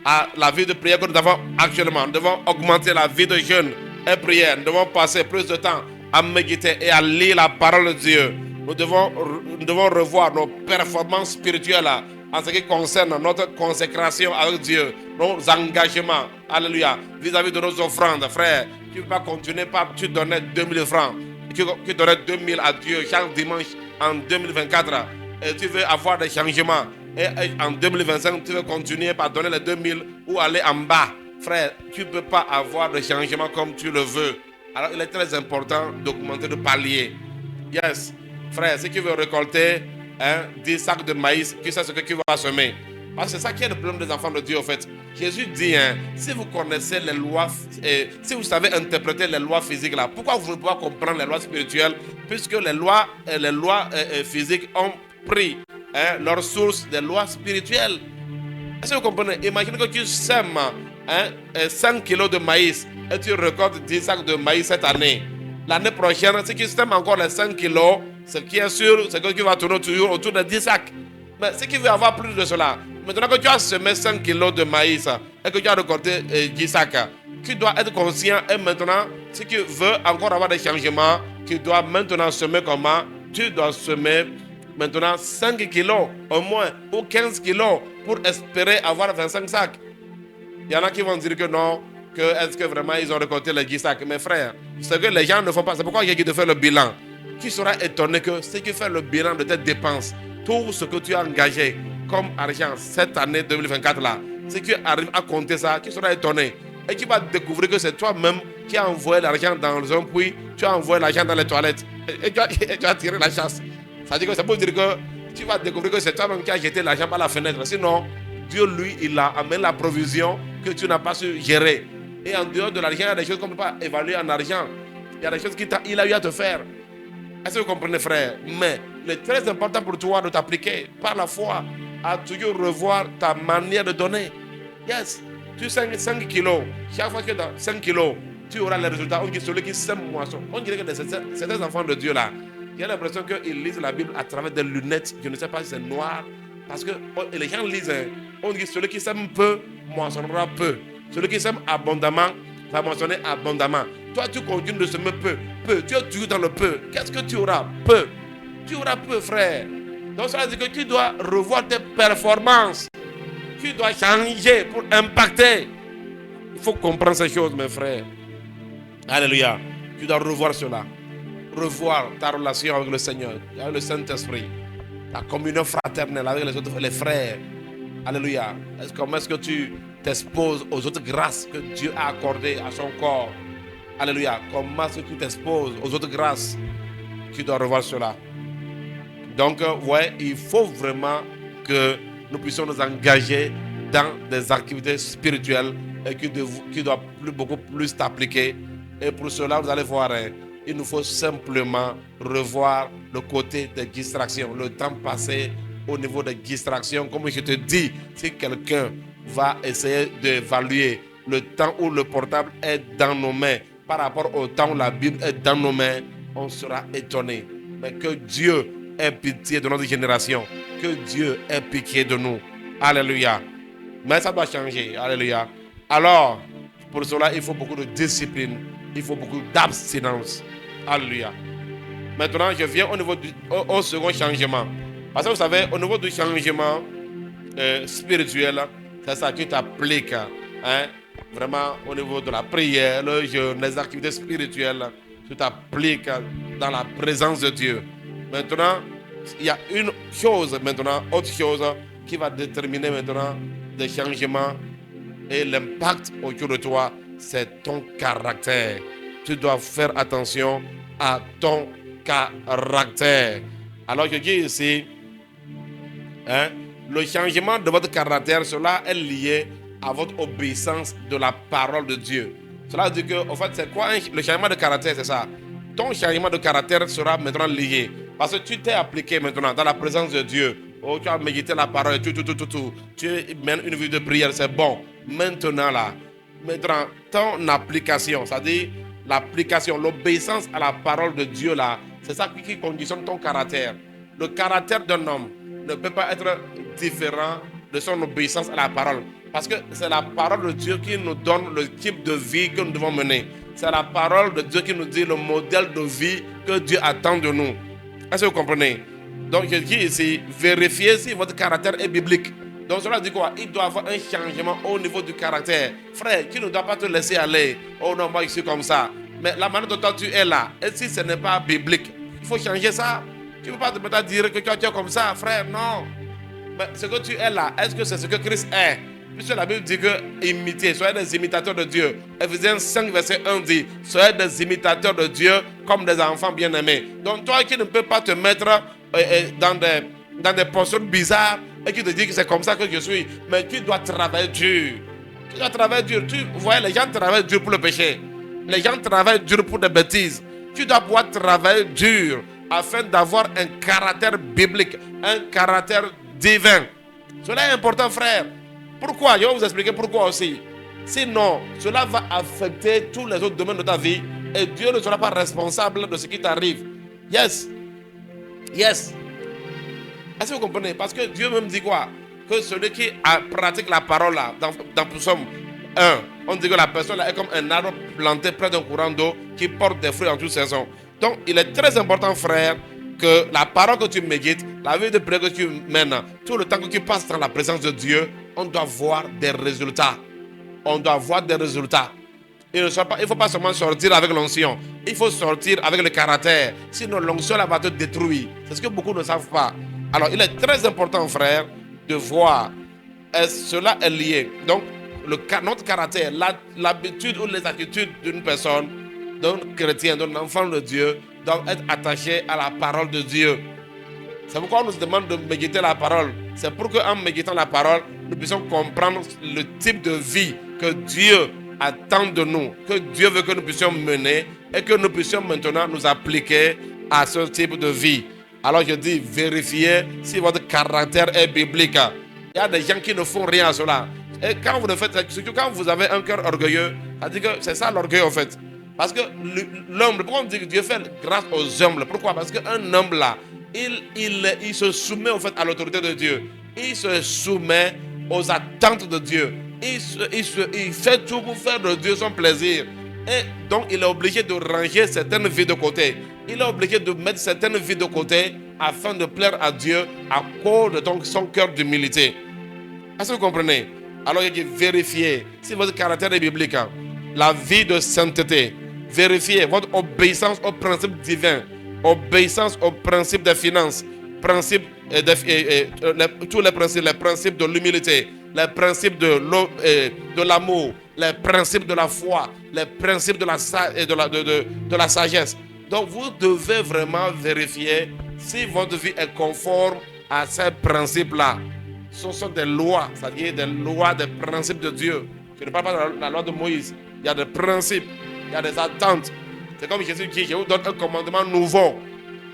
à la vie de prière que nous avons actuellement. Nous devons augmenter la vie de jeûne et prière. Nous devons passer plus de temps à méditer et à lire la parole de Dieu. Nous devons revoir nos performances spirituelles en ce qui concerne notre consécration avec Dieu, nos engagements, alléluia, vis-à-vis de nos offrandes. Frère, tu ne peux pas continuer par tu donnais 2000 francs, tu donnais 2000 à Dieu chaque dimanche en 2024 et tu veux avoir des changements et en 2025 tu veux continuer par donner les 2000 ou aller en bas. frère, tu ne peux pas avoir de changement comme tu le veux. Alors, il est très important d'augmenter le palier. Yes, frère, si tu veux récolter 10 sacs de maïs, tu sais ce que tu vas semer. Parce que c'est ça qui est le problème des enfants de Dieu, en fait. Jésus dit, si vous connaissez les lois, si vous savez interpréter les lois physiques, là, pourquoi vous ne pouvez pas comprendre les lois spirituelles, puisque les lois physiques ont pris leur source des lois spirituelles. Est-ce que vous comprenez? Imaginez que tu sèmes 5 kilos de maïs et tu récoltes 10 sacs de maïs cette année. L'année prochaine, si tu sèmes encore les 5 kilos, ce qui est sûr, c'est que tu vas tourner toujours autour de 10 sacs. Mais si tu veux avoir plus de cela, maintenant que tu as semé 5 kilos de maïs et que tu as récolté 10 sacs, tu dois être conscient et maintenant, si tu veux encore avoir des changements, tu dois maintenant semer comment? Tu dois semer maintenant 5 kilos au moins ou 15 kilos pour espérer avoir 25 sacs. Il y en a qui vont dire que non, que est-ce que vraiment ils ont récolté les 10 sacs. Mes frères, ce que les gens ne font pas, c'est pourquoi il y a qui te fait le bilan. Tu seras étonné que si tu fais le bilan de tes dépenses, tout ce que tu as engagé comme argent cette année 2024 là, si tu arrives à compter ça, tu seras étonné. Et tu vas découvrir que c'est toi-même qui as envoyé l'argent dans un puits, tu as envoyé l'argent dans les toilettes et tu as tiré la chasse. Ça veut dire que c'est pour dire que tu vas découvrir que c'est toi-même qui as jeté l'argent par la fenêtre. Sinon, Dieu, lui, il a amené la provision que tu n'as pas su gérer. Et en dehors de l'argent, il y a des choses qu'on ne peut pas évaluer en argent. Il y a des choses qu'il a eu à te faire. Est-ce que vous comprenez, frère? Mais il est très important pour toi de t'appliquer par la foi à toujours revoir ta manière de donner. Yes, tu sèmes 5 kilos. Chaque fois que tu as 5 kilos, tu auras les résultats. On dit celui qui sème moisson. On dirait que ces enfants de Dieu là, j'ai l'impression qu'ils lisent la Bible à travers des lunettes. Je ne sais pas si c'est noir. Parce que les gens lisent. On dit celui qui sème peu, moissonnera peu. Celui qui sème abondamment, va moissonner abondamment. Toi, tu continues de semer peu. Tu es toujours dans le peu. Qu'est-ce que tu auras? Peu. Tu auras peu, frère. Donc, ça veut dire que tu dois revoir tes performances. Tu dois changer pour impacter. Il faut comprendre ces choses, mes frères. Alléluia. Tu dois revoir cela. Revoir ta relation avec le Seigneur, avec le Saint-Esprit. Ta communion fraternelle avec les autres, les frères. Alléluia. Comment est-ce que tu t'exposes aux autres grâces que Dieu a accordées à son corps? Alléluia. Comment est-ce que tu t'exposes aux autres grâces? Tu dois revoir cela. Donc, ouais, il faut vraiment que nous puissions nous engager dans des activités spirituelles et qui doivent beaucoup plus t'appliquer. Et pour cela, vous allez voir, il nous faut simplement revoir le côté des distractions, le temps passé au niveau des distractions. Comme je te dis, si quelqu'un va essayer d'évaluer le temps où le portable est dans nos mains par rapport au temps où la Bible est dans nos mains, on sera étonné. Mais que Dieu ait pitié de notre génération, que Dieu ait pitié de nous. Alléluia. Mais ça doit changer. Alléluia. Alors, pour cela, il faut beaucoup de discipline, il faut beaucoup d'abstinence. Alléluia. Maintenant, je viens au niveau au second changement. Parce que vous savez, au niveau du changement spirituel, c'est ça qui t'applique. Vraiment, au niveau de la prière, le jeûne, les activités spirituelles, tu t'appliques dans la présence de Dieu. Maintenant, il y a une chose maintenant, autre chose qui va déterminer maintenant des changements et l'impact autour de toi, c'est ton caractère. Tu dois faire attention à ton caractère. Alors je dis ici, le changement de votre caractère, cela est lié à votre obéissance de la parole de Dieu. Cela veut dire que, en fait, c'est quoi le changement de caractère? C'est ça. Ton changement de caractère sera maintenant lié. Parce que tu t'es appliqué maintenant dans la présence de Dieu. Oh, tu as médité la parole, tu mènes une vie de prière, c'est bon. Maintenant, ton application, c'est-à-dire l'application, l'obéissance à la parole de Dieu, là, c'est ça qui conditionne ton caractère. Le caractère d'un homme ne peut pas être différent de son obéissance à la parole. Parce que c'est la parole de Dieu qui nous donne le type de vie que nous devons mener. C'est la parole de Dieu qui nous dit le modèle de vie que Dieu attend de nous. Est-ce que vous comprenez? Donc je dis ici, vérifiez si votre caractère est biblique. Donc cela dit quoi? Il doit y avoir un changement au niveau du caractère. Frère, tu ne dois pas te laisser aller. Oh non, moi je suis comme ça. Mais la manière dont tu es là, et si ce n'est pas biblique, il faut changer ça. Tu ne peux pas te mettre à dire que tu es comme ça, frère, non. Mais ce que tu es là, est-ce que c'est ce que Christ est? Puisque la Bible dit que imitez, soyez des imitateurs de Dieu. Ephésiens 5, verset 1 dit, soyez des imitateurs de Dieu comme des enfants bien-aimés. Donc toi qui ne peux pas te mettre dans des postures bizarres et qui te dis que c'est comme ça que je suis, mais tu dois travailler dur. Tu dois travailler dur. Tu vois, les gens travaillent dur pour le péché. Les gens travaillent dur pour des bêtises. Tu dois pouvoir travailler dur afin d'avoir un caractère biblique, un caractère divin. Cela est important, frère. Pourquoi? Je vais vous expliquer pourquoi aussi. Sinon, cela va affecter tous les autres domaines de ta vie et Dieu ne sera pas responsable de ce qui t'arrive. Yes. Yes. Est-ce que vous comprenez? Parce que Dieu même dit quoi? Que celui qui pratique la parole là, dans Psaume 1, on dit que la personne là est comme un arbre planté près d'un courant d'eau qui porte des fruits en toute saison. Donc, il est très important, frère, que la parole que tu médites, la vie de prière que tu mènes, tout le temps que tu passes dans la présence de Dieu, on doit voir des résultats. On doit voir des résultats. Il ne faut pas seulement sortir avec l'onction. Il faut sortir avec le caractère. Sinon, l'onction va te détruire. C'est ce que beaucoup ne savent pas. Alors, il est très important, frère, de voir. Cela est lié. Donc, notre caractère, l'habitude ou les attitudes d'une personne, d'un chrétien, d'un enfant de Dieu, doivent être attachés à la parole de Dieu. C'est pourquoi on nous demande de méditer la parole. C'est pour qu'en méditant la parole, nous puissions comprendre le type de vie que Dieu attend de nous, que Dieu veut que nous puissions mener et que nous puissions maintenant nous appliquer à ce type de vie. Alors je dis, vérifiez si votre caractère est biblique. Il y a des gens qui ne font rien à cela. Et quand vous le faites, surtout quand vous avez un cœur orgueilleux, ça dit que c'est ça l'orgueil en fait. Parce que l'humble, pourquoi on dit que Dieu fait grâce aux humbles? Pourquoi? Parce qu'un humble là, il se soumet en fait à l'autorité de Dieu. Il se soumet aux attentes de Dieu. Il fait tout pour faire de Dieu son plaisir. Et donc il est obligé de ranger certaines vies de côté. Il est obligé de mettre certaines vies de côté afin de plaire à Dieu à cause de son cœur d'humilité. Est-ce que vous comprenez? Alors il dit vérifiez si votre caractère est biblique, la vie de sainteté. Vérifiez votre obéissance aux principes divins, obéissance aux principes des finances, tous les principes de l'humilité, les principes de l'amour, les principes de la foi, les principes de la sagesse. Donc vous devez vraiment vérifier si votre vie est conforme à ces principes-là. Ce sont des lois, c'est-à-dire des lois, des principes de Dieu. Je ne parle pas de la loi de Moïse. Il y a des principes, il y a des attentes. C'est comme Jésus dit, je vous donne un commandement nouveau.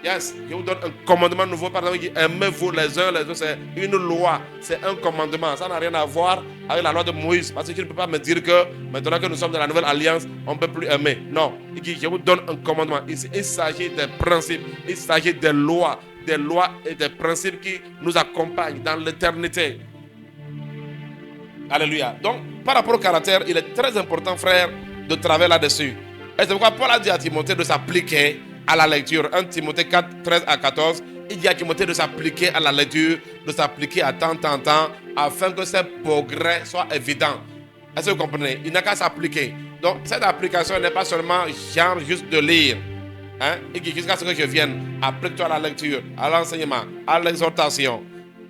Yes, je vous donne un commandement nouveau. Par exemple, aimez-vous les uns les autres. C'est une loi, c'est un commandement. Ça n'a rien à voir avec la loi de Moïse. Parce que tu ne peux pas me dire que maintenant que nous sommes dans la nouvelle alliance, on ne peut plus aimer. Non, il dit, je vous donne un commandement. Il s'agit des principes, il s'agit des lois et des principes qui nous accompagnent dans l'éternité. Alléluia. Donc, par rapport au caractère, il est très important, frère, de travailler là-dessus. Et c'est pourquoi Paul a dit à Timothée de s'appliquer à la lecture. 1 Timothée 4, 13 à 14. Il dit à Timothée de s'appliquer à la lecture, de s'appliquer à temps, afin que ses progrès soient évidents. Est-ce que vous comprenez? Il n'a qu'à s'appliquer. Donc, cette application n'est pas seulement genre juste de lire. Il dit jusqu'à ce que je vienne, applique-toi à la lecture, à l'enseignement, à l'exhortation.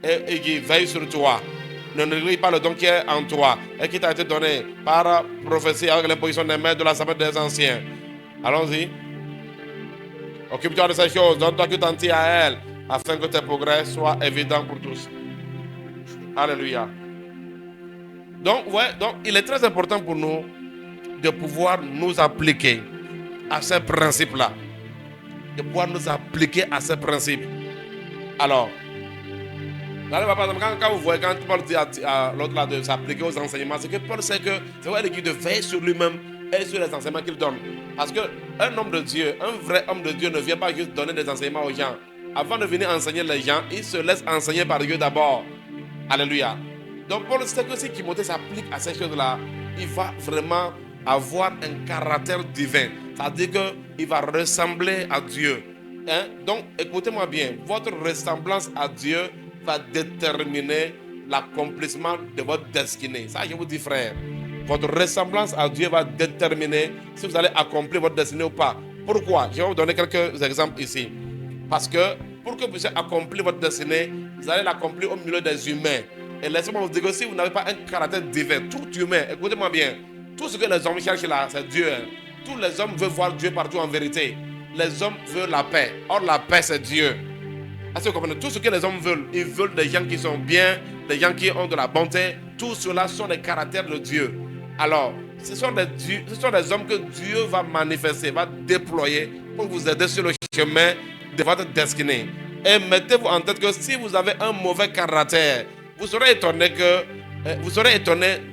Et il dit veille sur toi. Ne néglige pas le don qui est en toi et qui t'a été donné par prophétie avec l'imposition des mains de l'assemblée des anciens. Allons-y. Occupe-toi de ces choses, donne-toi tout entier à elle, afin que tes progrès soient évidents pour tous. Alléluia. Donc, il est très important pour nous de pouvoir nous appliquer à ces principes-là. De pouvoir nous appliquer à ces principes. Alors, quand vous voyez, quand Paul dit à l'autre là de s'appliquer aux enseignements, c'est que Paul sait que c'est vrai qu'il de veiller sur lui-même et sur les enseignements qu'il donne. Parce qu'un homme de Dieu, un vrai homme de Dieu ne vient pas juste donner des enseignements aux gens. Avant de venir enseigner les gens, il se laisse enseigner par Dieu d'abord. Alléluia. Donc Paul sait que si Timothée s'applique à ces choses-là, il va vraiment avoir un caractère divin. C'est-à-dire qu'il va ressembler à Dieu. Donc écoutez-moi bien, votre ressemblance à Dieu va déterminer l'accomplissement de votre destinée. Ça, je vous dis, frère. Votre ressemblance à Dieu va déterminer si vous allez accomplir votre destinée ou pas. Pourquoi? Je vais vous donner quelques exemples ici. Parce que pour que vous puissiez accomplir votre destinée, vous allez l'accomplir au milieu des humains. Et laissez-moi vous dire que si vous n'avez pas un caractère divin, tout humain, écoutez-moi bien, tout ce que les hommes cherchent là, c'est Dieu. Tous les hommes veulent voir Dieu partout en vérité. Les hommes veulent la paix. Or, la paix, c'est Dieu. Est-ce que vous comprenez? Tout ce que les hommes veulent, ils veulent des gens qui sont bien, des gens qui ont de la bonté. Tout cela sont les caractères de Dieu. Alors, ce sont des hommes que Dieu va manifester, va déployer pour vous aider sur le chemin de votre destinée. Et mettez-vous en tête que si vous avez un mauvais caractère, vous serez étonné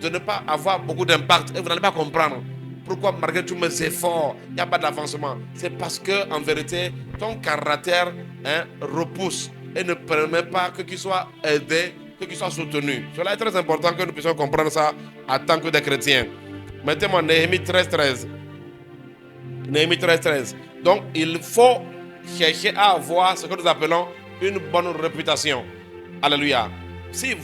de ne pas avoir beaucoup d'impact et vous n'allez pas comprendre pourquoi malgré tous mes efforts, il n'y a pas d'avancement. C'est parce que en vérité, ton caractère repousse et ne permet pas que tu sois aidé, que tu sois soutenu. Cela est très important que nous puissions comprendre ça en tant que des chrétiens. Mettez-moi Néhémie 13:13. Néhémie 13:13. Donc, il faut chercher à avoir ce que nous appelons une bonne réputation. Alléluia. Si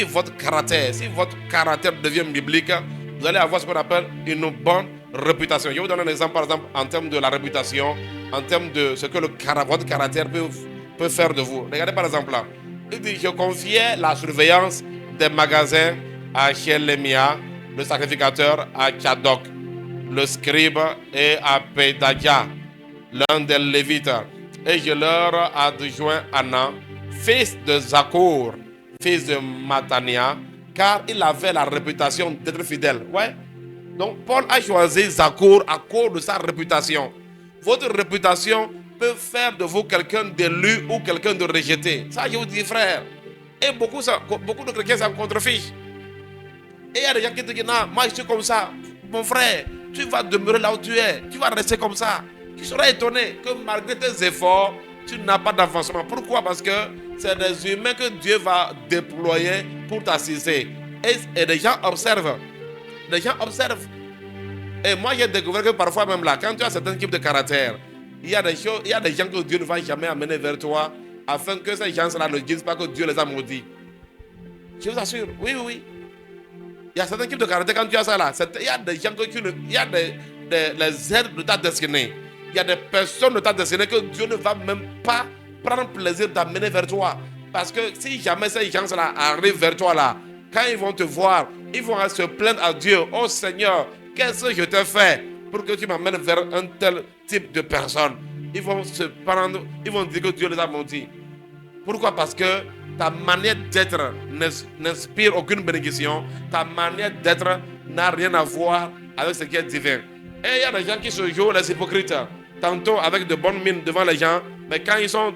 votre caractère devient biblique, vous allez avoir ce qu'on appelle une bonne réputation. Je vais vous donner un exemple, par exemple, en termes de la réputation, en termes de ce que votre caractère peut faire de vous. Regardez par exemple là. Il dit, je confiais la surveillance des magasins à Shelemia, le sacrificateur, à Tchadok, le scribe, et à Pédadia, l'un des Lévites. Et je leur adjoins Anna, fils de Zakour, fils de Matania, car il avait la réputation d'être fidèle. Ouais. Donc Paul a choisi Zakour à cause de sa réputation. Votre réputation peut faire de vous quelqu'un d'élu ou quelqu'un de rejeté. Ça, je vous dis, frère. Et beaucoup de chrétiens s'en contrefichent. Et il y a des gens qui te disent, non, moi je suis comme ça. Mon frère, tu vas demeurer là où tu es. Tu vas rester comme ça. Tu seras étonné que malgré tes efforts, tu n'as pas d'avancement. Pourquoi? Parce que c'est des humains que Dieu va déployer pour t'assister. Et les gens observent. Les gens observent. Et moi, j'ai découvert que parfois même là, quand tu as certains types de caractère, il y a des gens que Dieu ne va jamais amener vers toi afin que ces gens-là ne disent pas que Dieu les a maudits. Je vous assure, oui. Il y a certains types de caractère quand tu as ça là. Il y a des gens il y a les aides de ta destinée. Il y a des personnes de ta destinée que Dieu ne va même pas prendre plaisir d'amener vers toi. Parce que si jamais ces gens-là arrivent vers toi là, quand ils vont te voir, ils vont se plaindre à Dieu. Oh Seigneur, qu'est-ce que je t'ai fait pour que tu m'amènes vers un tel type de personne? Ils vont se prendre, ils vont dire que Dieu les a maudits. Pourquoi? Parce que ta manière d'être n'inspire aucune bénédiction. Ta manière d'être n'a rien à voir avec ce qui est divin. Et il y a des gens qui se jouent les hypocrites. Tantôt avec de bonnes mines devant les gens, mais quand ils sont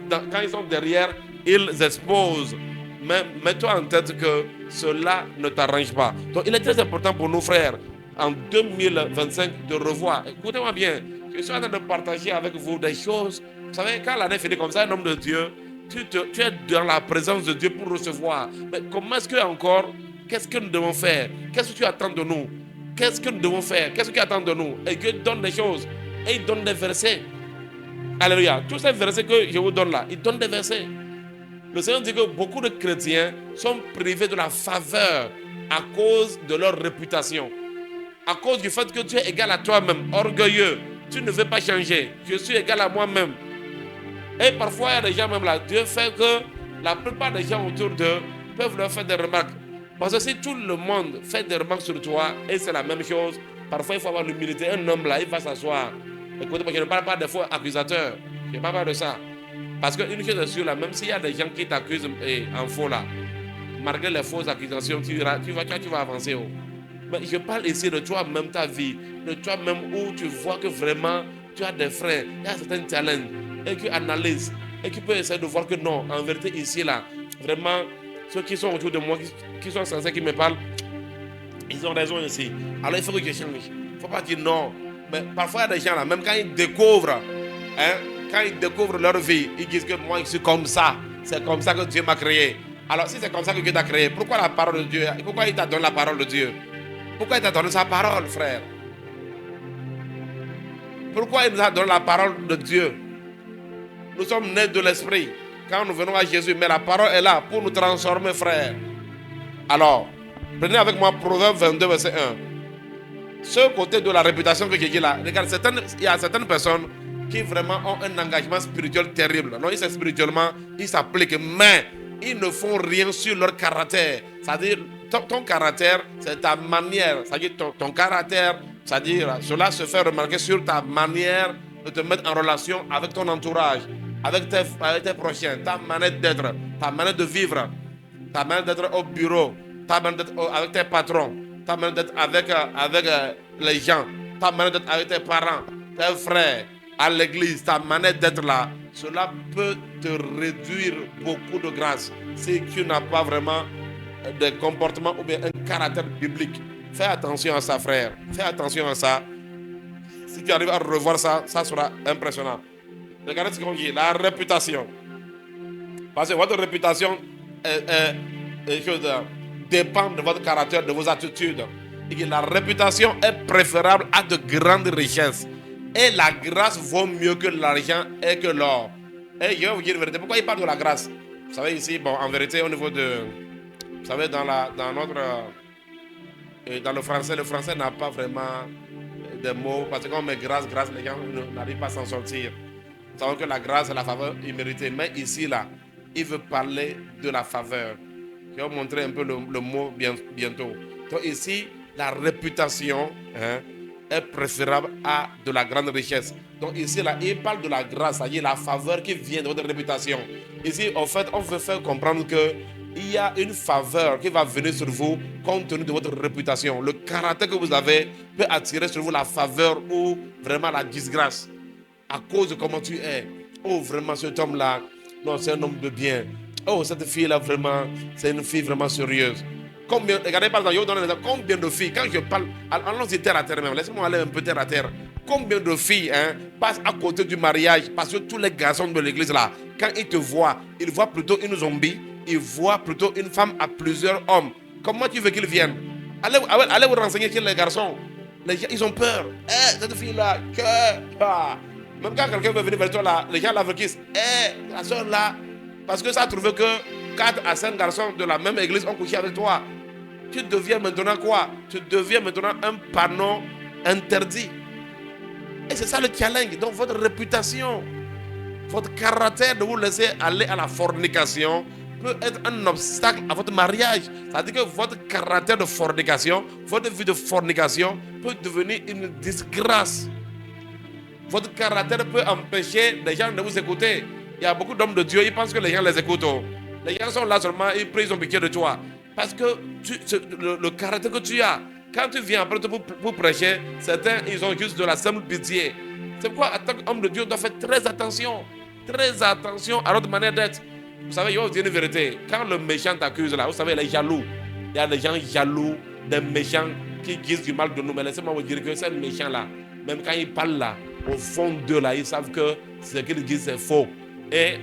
derrière, ils exposent. Mais mets-toi en tête que cela ne t'arrange pas. Donc il est très important pour nos frères, en 2025, de revoir. Écoutez-moi bien, je suis en train de partager avec vous des choses. Vous savez, quand l'année finit comme ça, un homme de Dieu, tu es dans la présence de Dieu pour recevoir. Mais comment est-ce que encore, qu'est-ce que nous devons faire? Qu'est-ce que tu attends de nous? Qu'est-ce que nous devons faire? Qu'est-ce que tu attends de nous? Et Dieu donne des choses. Et il donne des versets. Alléluia. Tous ces versets que je vous donne là, il donne des versets. Le Seigneur dit que beaucoup de chrétiens sont privés de la faveur à cause de leur réputation. À cause du fait que tu es égal à toi-même, orgueilleux. Tu ne veux pas changer. Je suis égal à moi-même. Et parfois, il y a des gens même là. Dieu fait que la plupart des gens autour d'eux peuvent leur faire des remarques. Parce que si tout le monde fait des remarques sur toi et c'est la même chose, parfois il faut avoir l'humilité. Un homme là, il va s'asseoir. Écoutez-moi, je ne parle pas des faux accusateurs. Je ne parle pas de ça. Parce qu'une chose est sûre là, même s'il y a des gens qui t'accusent en faux là, malgré les fausses accusations, tu vas avancer. Oh. Mais je parle ici de toi-même, ta vie, de toi-même où tu vois que vraiment tu as des freins, il y a certains challenges, et tu analyses, et tu peux essayer de voir que non, en vérité ici là, vraiment, ceux qui sont autour de moi, qui sont censés qui me parlent, ils ont raison ici. Alors il faut que je change. Il ne faut pas dire non. Mais parfois il y a des gens là, même quand ils découvrent, quand ils découvrent leur vie, ils disent que moi je suis comme ça. C'est comme ça que Dieu m'a créé. Alors si c'est comme ça que Dieu t'a créé, pourquoi la parole de Dieu? Pourquoi il t'a donné la parole de Dieu? Pourquoi il t'a donné sa parole, frère? Pourquoi il nous a donné la parole de Dieu? Nous sommes nés de l'esprit. Quand nous venons à Jésus, mais la parole est là pour nous transformer, frère. Alors, prenez avec moi Proverbe 22, verset 1. Ce côté de la réputation que j'ai dit là, regarde, il y a certaines personnes qui vraiment ont un engagement spirituel terrible. Non, ils sont spirituellement, ils s'appliquent, mais ils ne font rien sur leur caractère. C'est-à-dire, ton caractère, c'est ta manière. C'est-à-dire, ton caractère, c'est-à-dire, cela se fait remarquer sur ta manière de te mettre en relation avec ton entourage, avec tes prochains, ta manière d'être, ta manière de vivre, ta manière d'être au bureau, ta manière d'être avec tes patrons, ta manière d'être avec les gens, ta manière d'être avec tes parents, tes frères, à l'église, ta manière d'être là. Cela peut te réduire beaucoup de grâce si tu n'as pas vraiment des comportements ou bien un caractère biblique. Fais attention à ça, frère. Fais attention à ça. Si tu arrives à revoir ça, ça sera impressionnant. Regardez ce qu'on dit, la réputation. Parce que votre réputation dépend de votre caractère, de vos attitudes. Et la réputation est préférable à de grandes richesses. Et la grâce vaut mieux que l'argent et que l'or. Et je vais vous dire la vérité. Pourquoi il parle de la grâce? Vous savez ici, bon, en vérité, au niveau de... Vous savez, dans le français n'a pas vraiment de mots. Parce que quand on met grâce, les gens n'arrivent pas à s'en sortir. Nous savons que la grâce et la faveur imméritée. Mais ici, là, il veut parler de la faveur. Je vais vous montrer un peu le mot bientôt. Donc ici, la réputation est préférable à de la grande richesse. Donc ici, là, il parle de la grâce, c'est-à-dire la faveur qui vient de votre réputation. Ici, en fait, on veut faire comprendre qu'il y a une faveur qui va venir sur vous compte tenu de votre réputation. Le caractère que vous avez peut attirer sur vous la faveur ou vraiment la disgrâce à cause de comment tu es. Oh, vraiment, cet homme-là, non, c'est un homme de bien. Oh, cette fille-là, vraiment, c'est une fille vraiment sérieuse. Regardez par exemple, combien de filles, quand je parle, allons-y terre à terre même, laissez-moi aller un peu terre à terre. Combien de filles passent à côté du mariage parce que tous les garçons de l'église là, quand ils te voient, ils voient plutôt une zombie, ils voient plutôt une femme à plusieurs hommes. Comment tu veux qu'ils viennent? Allez vous renseigner chez les garçons. Les gens, ils ont peur. Cette fille-là, même quand quelqu'un veut venir vers toi là, les gens la veulent qu'ils la soeur là, parce que ça a trouvé que 4 à 5 garçons de la même église ont couché avec toi. Tu deviens maintenant quoi? Tu deviens maintenant un panneau interdit. Et c'est ça le challenge. Donc votre réputation, votre caractère de vous laisser aller à la fornication peut être un obstacle à votre mariage. C'est-à-dire que votre caractère de fornication, votre vie de fornication peut devenir une disgrâce. Votre caractère peut empêcher les gens de vous écouter. Il y a beaucoup d'hommes de Dieu, ils pensent que les gens les écoutent. Les gens sont là seulement, ils ont pitié de toi. Parce que le caractère que tu as, quand tu viens après pour prêcher, certains, ils ont juste de la simple pitié. C'est pourquoi, en tant qu'homme de Dieu, on doit faire très attention à notre manière d'être. Vous savez, je vais vous dire une vérité. Quand le méchant t'accuse là, vous savez, les jaloux. Il y a des gens jaloux, des méchants qui disent du mal de nous. Mais laissez-moi vous dire que ces méchants-là, même quand ils parlent là, au fond d'eux là, ils savent que ce qu'ils disent c'est faux. Et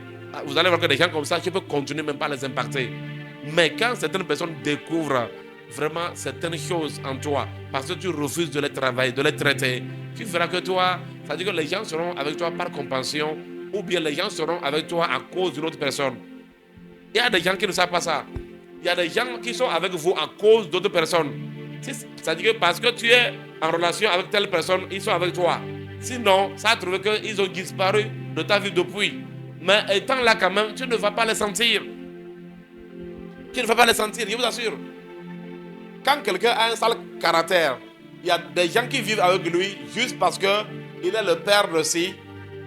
vous allez voir que des gens comme ça, tu peux continuer même pas à les impacter. Mais quand certaines personnes découvrent vraiment certaines choses en toi, parce que tu refuses de les travailler, de les traiter, tu verras que toi, ça veut dire que les gens seront avec toi par compassion, ou bien les gens seront avec toi à cause d'une autre personne. Il y a des gens qui ne savent pas ça. Il y a des gens qui sont avec vous à cause d'autres personnes. C'est-à-dire que parce que tu es en relation avec telle personne, ils sont avec toi. Sinon, ça a trouvé qu'ils ont disparu de ta vie depuis. Mais étant là quand même, tu ne vas pas les sentir. Tu ne vas pas les sentir, je vous assure. Quand quelqu'un a un sale caractère, il y a des gens qui vivent avec lui juste parce qu'il est le père de ci.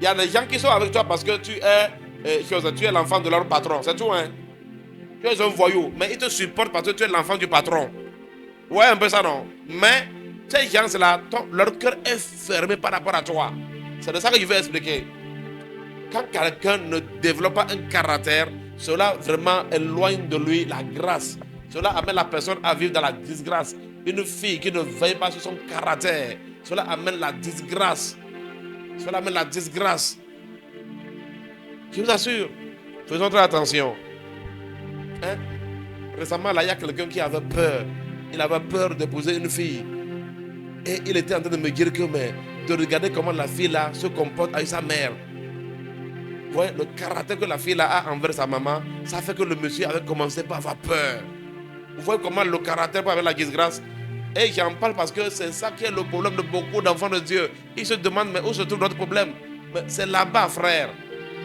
Il y a des gens qui sont avec toi parce que tu es l'enfant de leur patron. C'est tout, hein. Tu es un voyou, mais ils te supportent parce que tu es l'enfant du patron. Ouais, un peu ça, non? Mais ces gens-là, leur cœur est fermé par rapport à toi. C'est de ça que je vais expliquer. Quand quelqu'un ne développe pas un caractère, cela vraiment éloigne de lui la grâce. Cela amène la personne à vivre dans la disgrâce. Une fille qui ne veille pas sur son caractère, cela amène la disgrâce. Cela amène la disgrâce. Je vous assure, faisons très attention. Hein? Récemment, là, il y a quelqu'un qui avait peur. Il avait peur d'épouser une fille. Et il était en train de me dire que, mais, de regarder comment la fille là se comporte avec sa mère. Vous voyez, le caractère que la fille là a envers sa maman, ça fait que le monsieur avait commencé par avoir peur. Vous voyez comment le caractère peut avoir la disgrâce. Et j'en parle parce que c'est ça qui est le problème de beaucoup d'enfants de Dieu. Ils se demandent, mais où se trouve notre problème? Mais c'est là-bas, frère.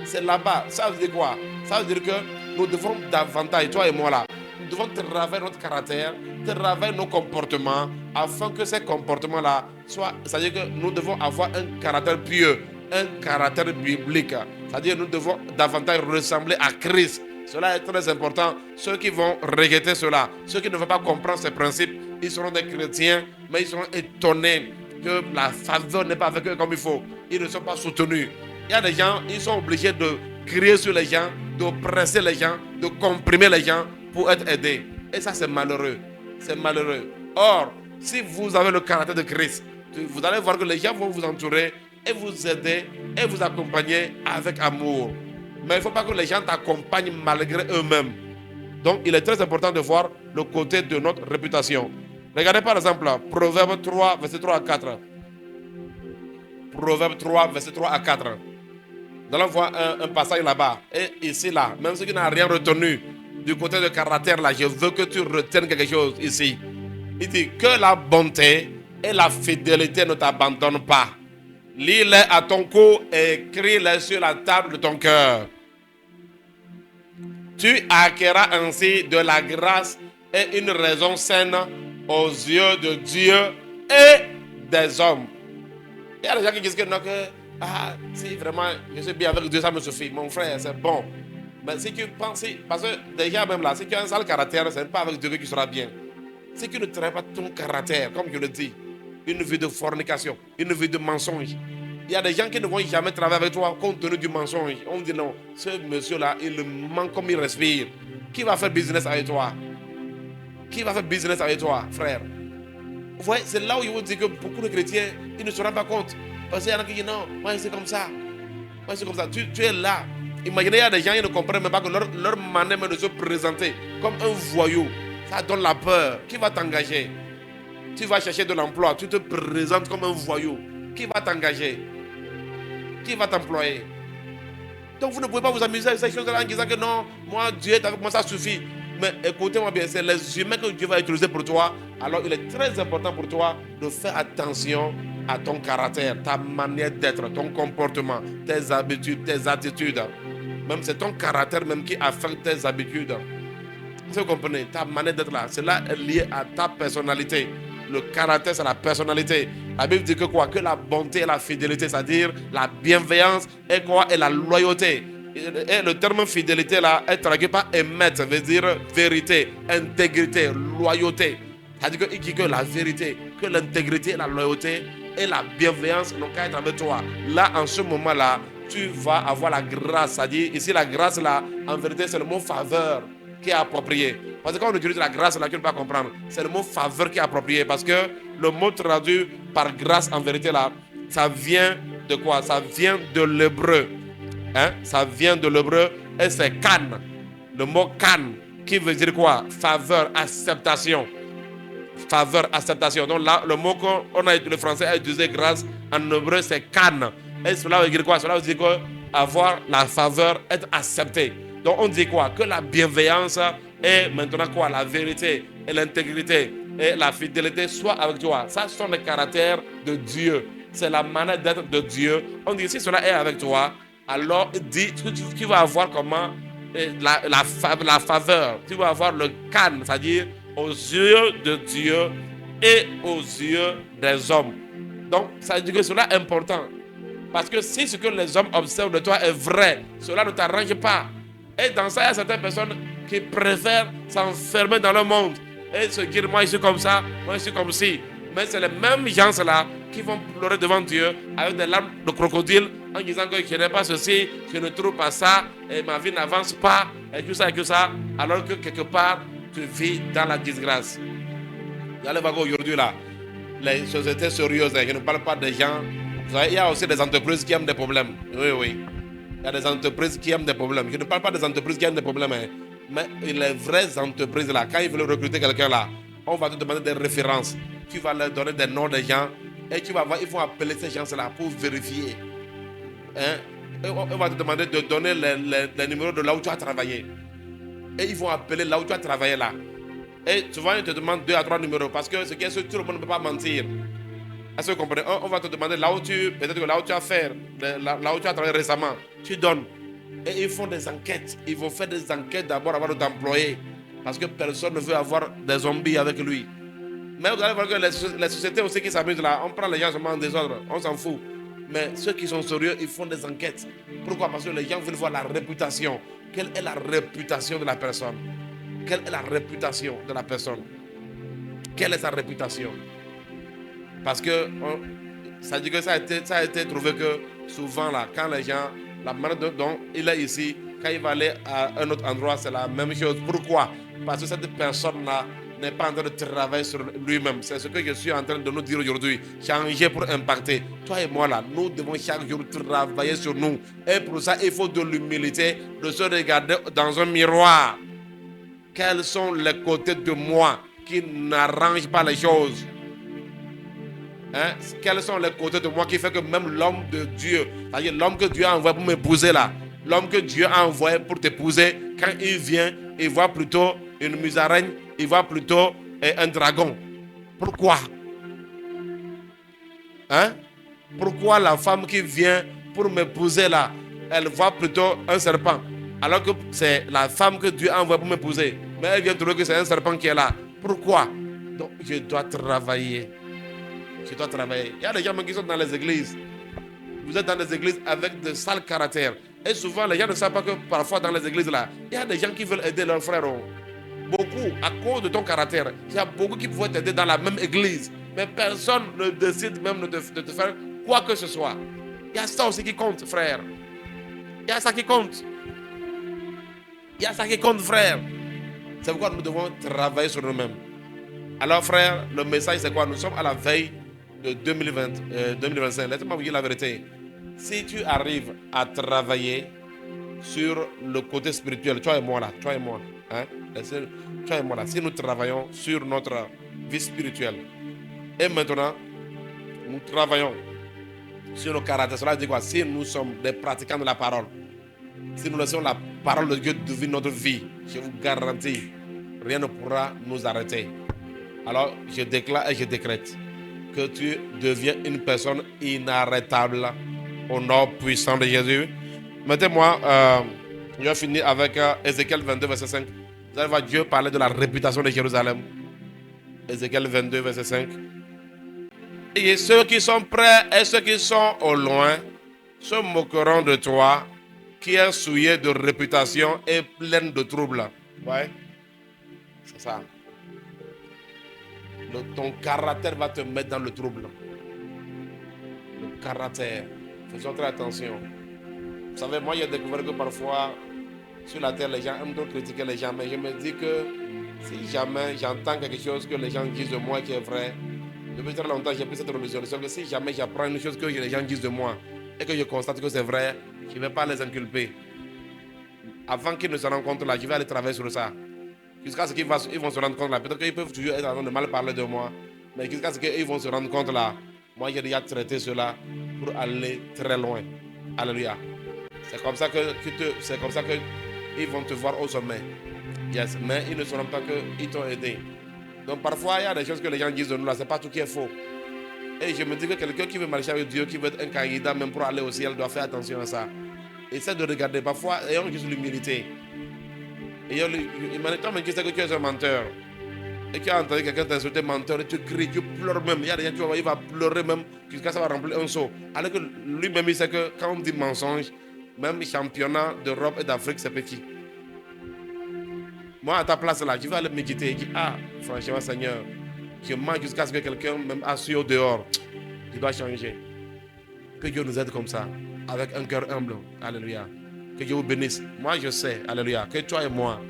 C'est là-bas. Ça veut dire quoi? Ça veut dire que nous devons davantage, toi et moi là, nous devons travailler notre caractère, travailler nos comportements, afin que ces comportements-là soient, c'est-à-dire que nous devons avoir un caractère pieux, un caractère biblique. C'est-à-dire que nous devons davantage ressembler à Christ. Cela est très important. Ceux qui vont regretter cela, ceux qui ne vont pas comprendre ces principes, ils seront des chrétiens, mais ils seront étonnés que la faveur n'est pas avec eux comme il faut. Ils ne sont pas soutenus. Il y a des gens, ils sont obligés de crier sur les gens, d'oppresser les gens, de comprimer les gens pour être aidés. Et ça, c'est malheureux. C'est malheureux. Or, si vous avez le caractère de Christ, vous allez voir que les gens vont vous entourer et vous aider et vous accompagner avec amour. Mais il ne faut pas que les gens t'accompagnent malgré eux-mêmes. Donc, il est très important de voir le côté de notre réputation. Regardez par exemple Proverbe 3, verset 3 à 4. Proverbe 3, verset 3 à 4. Nous allons voir un passage là-bas. Et ici, là, même ceux qui n'ont rien retenu du côté de caractère, là, je veux que tu retiennes quelque chose ici. Il dit que la bonté et la fidélité ne t'abandonnent pas. Lis-les à ton cou et écris-les sur la table de ton cœur. Tu acquerras ainsi de la grâce et une raison saine aux yeux de Dieu et des hommes. Il y a des gens qui disent que non, si vraiment je suis bien avec Dieu, ça me suffit. Mon frère, c'est bon. Mais si tu penses, parce que déjà même là, si tu as un sale caractère, ce n'est pas avec Dieu que tu seras bien. Si tu ne travailles pas ton caractère, comme je le dis, une vie de fornication, une vie de mensonge. Il y a des gens qui ne vont jamais travailler avec toi compte tenu du mensonge. On dit non, ce monsieur-là, il manque comme il respire. Qui va faire business avec toi? Qui va faire business avec toi, frère? Vous voyez, c'est là où il vous dit que beaucoup de chrétiens, ils ne se rendent pas compte. Parce qu'il y en a qui disent non, moi c'est comme ça. Moi c'est comme ça. Tu es là. Imaginez, il y a des gens qui ne comprennent même pas que leur manière de se présenter comme un voyou, ça donne la peur. Qui va t'engager? Tu vas chercher de l'emploi, tu te présentes comme un voyou. Qui va t'engager? Qui va t'employer? Donc vous ne pouvez pas vous amuser avec ces choses-là en disant que non, moi Dieu est avec moi, ça suffit. Mais écoutez-moi bien, c'est les humains que Dieu va utiliser pour toi. Alors il est très important pour toi de faire attention à ton caractère, ta manière d'être, ton comportement, tes habitudes, tes attitudes. Même c'est ton caractère même qui affecte tes habitudes. Vous comprenez? Ta manière d'être là, cela est lié à ta personnalité. Le caractère, c'est la personnalité. La Bible dit que quoi? Que la bonté et la fidélité, c'est-à-dire la bienveillance et quoi? Et la loyauté. Et le terme fidélité là est traduit par émettre, ça veut dire vérité, intégrité, loyauté. C'est-à-dire qu'il dit que la vérité, que l'intégrité, la loyauté et la bienveillance n'ont qu'à être avec toi. Là, en ce moment-là, tu vas avoir la grâce. C'est-à-dire, ici, la grâce là, en vérité, c'est le mot faveur qui est approprié. Parce que quand on utilise la grâce là, tu ne peux pas comprendre. C'est le mot faveur qui est approprié. Parce que le mot traduit par grâce, en vérité là, ça vient de quoi? Ça vient de l'hébreu. Ça vient de l'hébreu et c'est kan. Le mot kan qui veut dire quoi? Faveur, acceptation. Faveur, acceptation. Donc là, le mot qu'on a, le français a utilisé grâce, en hébreu c'est kan. Et cela veut dire quoi? Cela veut dire que avoir la faveur, être accepté. Donc on dit quoi? Que la bienveillance et maintenant quoi? La vérité et l'intégrité et la fidélité soient avec toi. Ça sont les caractères de Dieu. C'est la manière d'être de Dieu. On dit si cela est avec toi, alors dis, tu vas avoir comment la faveur. Tu vas avoir le can, c'est-à-dire aux yeux de Dieu et aux yeux des hommes. Donc ça veut dire que cela est important. Parce que si ce que les hommes observent de toi est vrai, cela ne t'arrange pas. Et dans ça, il y a certaines personnes qui préfèrent s'enfermer dans le monde et se dire moi je suis comme ça, moi je suis comme ci. Mais c'est les mêmes gens-là qui vont pleurer devant Dieu avec des larmes de crocodile en disant que je n'ai pas ceci, je ne trouve pas ça, et ma vie n'avance pas, et tout ça, alors que quelque part, tu vis dans la disgrâce. Vous allez voir qu'aujourd'hui, là, les sociétés sérieuses, je ne parle pas des gens. Vous savez, il y a aussi des entreprises qui aiment des problèmes. Oui. Il y a des entreprises qui aiment des problèmes. Je ne parle pas des entreprises qui aiment des problèmes, mais les vraies entreprises, là, quand ils veulent recruter quelqu'un, là, on va te demander des références. Tu vas leur donner des noms des gens et tu vas voir, ils vont appeler ces gens-là pour vérifier. On va te demander de donner les numéros de là où tu as travaillé. Et ils vont appeler là où tu as travaillé là. Et souvent, ils te demandent 2 à 3 numéros parce que ce qui est sûr, tout le monde ne peut pas mentir. Est-ce que vous comprenez? On va te demander là où tu, peut-être que là où tu as fait, là où tu as travaillé récemment, tu donnes. Et ils font des enquêtes. Ils vont faire des enquêtes d'abord avant d'employer. Parce que personne ne veut avoir des zombies avec lui. Mais vous allez voir que les sociétés aussi qui s'amusent là, on prend les gens seulement en désordre, on s'en fout. Mais ceux qui sont sérieux, ils font des enquêtes. Pourquoi? Parce que les gens veulent voir la réputation. Quelle est la réputation de la personne? Quelle est la réputation de la personne? Quelle est sa réputation? Parce que ça dit que ça a été trouvé que souvent là, quand les gens, la manière dont il est ici, quand il va aller à un autre endroit, c'est la même chose. Pourquoi? Parce que cette personne-là n'est pas en train de travailler sur lui-même. C'est ce que je suis en train de nous dire aujourd'hui. Changer pour impacter. Toi et moi là, nous devons chaque jour travailler sur nous. Et pour ça, il faut de l'humilité, de se regarder dans un miroir. Quels sont les côtés de moi qui n'arrangent pas les choses? Hein? Quels sont les côtés de moi qui fait que même l'homme de Dieu, c'est-à-dire l'homme que Dieu a envoyé pour m'épouser là, l'homme que Dieu a envoyé pour t'épouser, quand il vient, il voit plutôt une musaraigne, il voit plutôt un dragon. Pourquoi? Hein? Pourquoi la femme qui vient pour m'épouser là, elle voit plutôt un serpent, alors que c'est la femme que Dieu a envoyé pour m'épouser, mais elle vient trouver que c'est un serpent qui est là. Pourquoi? Donc je dois travailler. Je dois travailler. Il y a des gens qui sont dans les églises. Vous êtes dans des églises avec de sales caractères. Et souvent, les gens ne savent pas que parfois dans les églises là, il y a des gens qui veulent aider leurs frères. Beaucoup, à cause de ton caractère. Il y a beaucoup qui pouvaient t'aider dans la même église. Mais personne ne décide même de te faire quoi que ce soit. Il y a ça aussi qui compte, frère. Il y a ça qui compte. Il y a ça qui compte, frère. C'est pourquoi nous devons travailler sur nous-mêmes. Alors, frère, le message, c'est quoi? Nous sommes à la veille de 2025. Laissez-moi vous dire la vérité. Si tu arrives à travailler sur le côté spirituel, toi et moi là, toi et moi, hein, toi et moi là, si nous travaillons sur notre vie spirituelle, et maintenant, nous travaillons sur nos caractères, cela dit quoi? Si nous sommes des pratiquants de la parole, si nous laissons la parole de Dieu deviner notre vie, je vous garantis, rien ne pourra nous arrêter. Alors, je déclare et je décrète que tu deviens une personne inarrêtable au nom puissant de Jésus. Mettez-moi, je vais finir avec Ézéchiel 22, verset 5. Vous allez voir Dieu parler de la réputation de Jérusalem. Ézéchiel 22, verset 5. Et ceux qui sont près et ceux qui sont au loin se moqueront de toi, qui est souillé de réputation et pleine de troubles. Ouais, c'est ça. Ton caractère va te mettre dans le trouble. Le caractère. Faisons très attention. Vous savez, moi, j'ai découvert que parfois, sur la terre, les gens aiment trop critiquer les gens. Mais je me dis que si jamais j'entends quelque chose que les gens disent de moi qui est vrai, depuis très longtemps, j'ai pris cette résolution que si jamais j'apprends une chose que les gens disent de moi et que je constate que c'est vrai, je ne vais pas les inculper. Avant qu'ils ne se rendent compte là, je vais aller travailler sur ça. Jusqu'à ce qu'ils vont se rendre compte là. Peut-être qu'ils peuvent toujours être en train de mal parler de moi. Mais jusqu'à ce qu'ils vont se rendre compte là. Moi, j'ai déjà traité cela pour aller très loin. Alléluia. C'est comme ça qu'ils vont te voir au sommet. Yes. Mais ils ne sauront pas qu'ils t'ont aidé. Donc parfois, il y a des choses que les gens disent de nous là. Ce n'est pas tout qui est faux. Et je me dis que quelqu'un qui veut marcher avec Dieu, qui veut être un candidat même pour aller au ciel, doit faire attention à ça. Essaie de regarder. Parfois, ayons juste l'humilité. Et toi-même qui sais que tu es un menteur et tu as entendu quelqu'un t'insulter menteur et tu cries, tu pleures même. Il y a des gens, tu vois, il va pleurer même jusqu'à ça va remplir un seau. Alors que lui-même, il sait que quand on dit mensonge, même championnat d'Europe et d'Afrique, c'est petit. Moi, à ta place là, je vais aller méditer et dire, ah, franchement, Seigneur, je mens jusqu'à ce que quelqu'un, même assis au dehors, je dois changer. Que Dieu nous aide comme ça, avec un cœur humble. Alléluia. Que Dieu vous bénisse. Moi, je sais, alléluia, que toi et moi,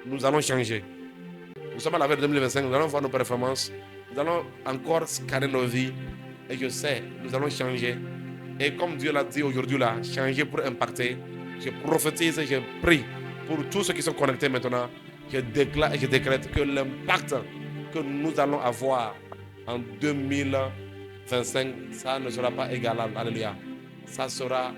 nous allons changer. Nous sommes à la veille de 2025, nous allons voir nos performances. Nous allons encore scanner nos vies. Et je sais, nous allons changer. Et comme Dieu l'a dit aujourd'hui là, changer pour impacter. Je prophétise et je prie pour tous ceux qui sont connectés maintenant. Je déclare et je décrète que l'impact que nous allons avoir en 2025, ça ne sera pas égalable. Alléluia. Ça sera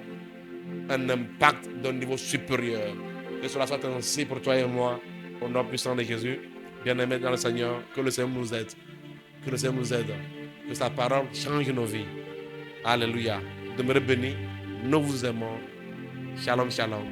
un impact d'un niveau supérieur. Que cela soit ainsi pour toi et moi, au nom puissant de Jésus. Bien-aimés dans le Seigneur, que le Seigneur nous aide. Que le Seigneur nous aide. Que sa parole change nos vies. Alléluia. Demeurez bénis. Nous vous aimons. Shalom, shalom.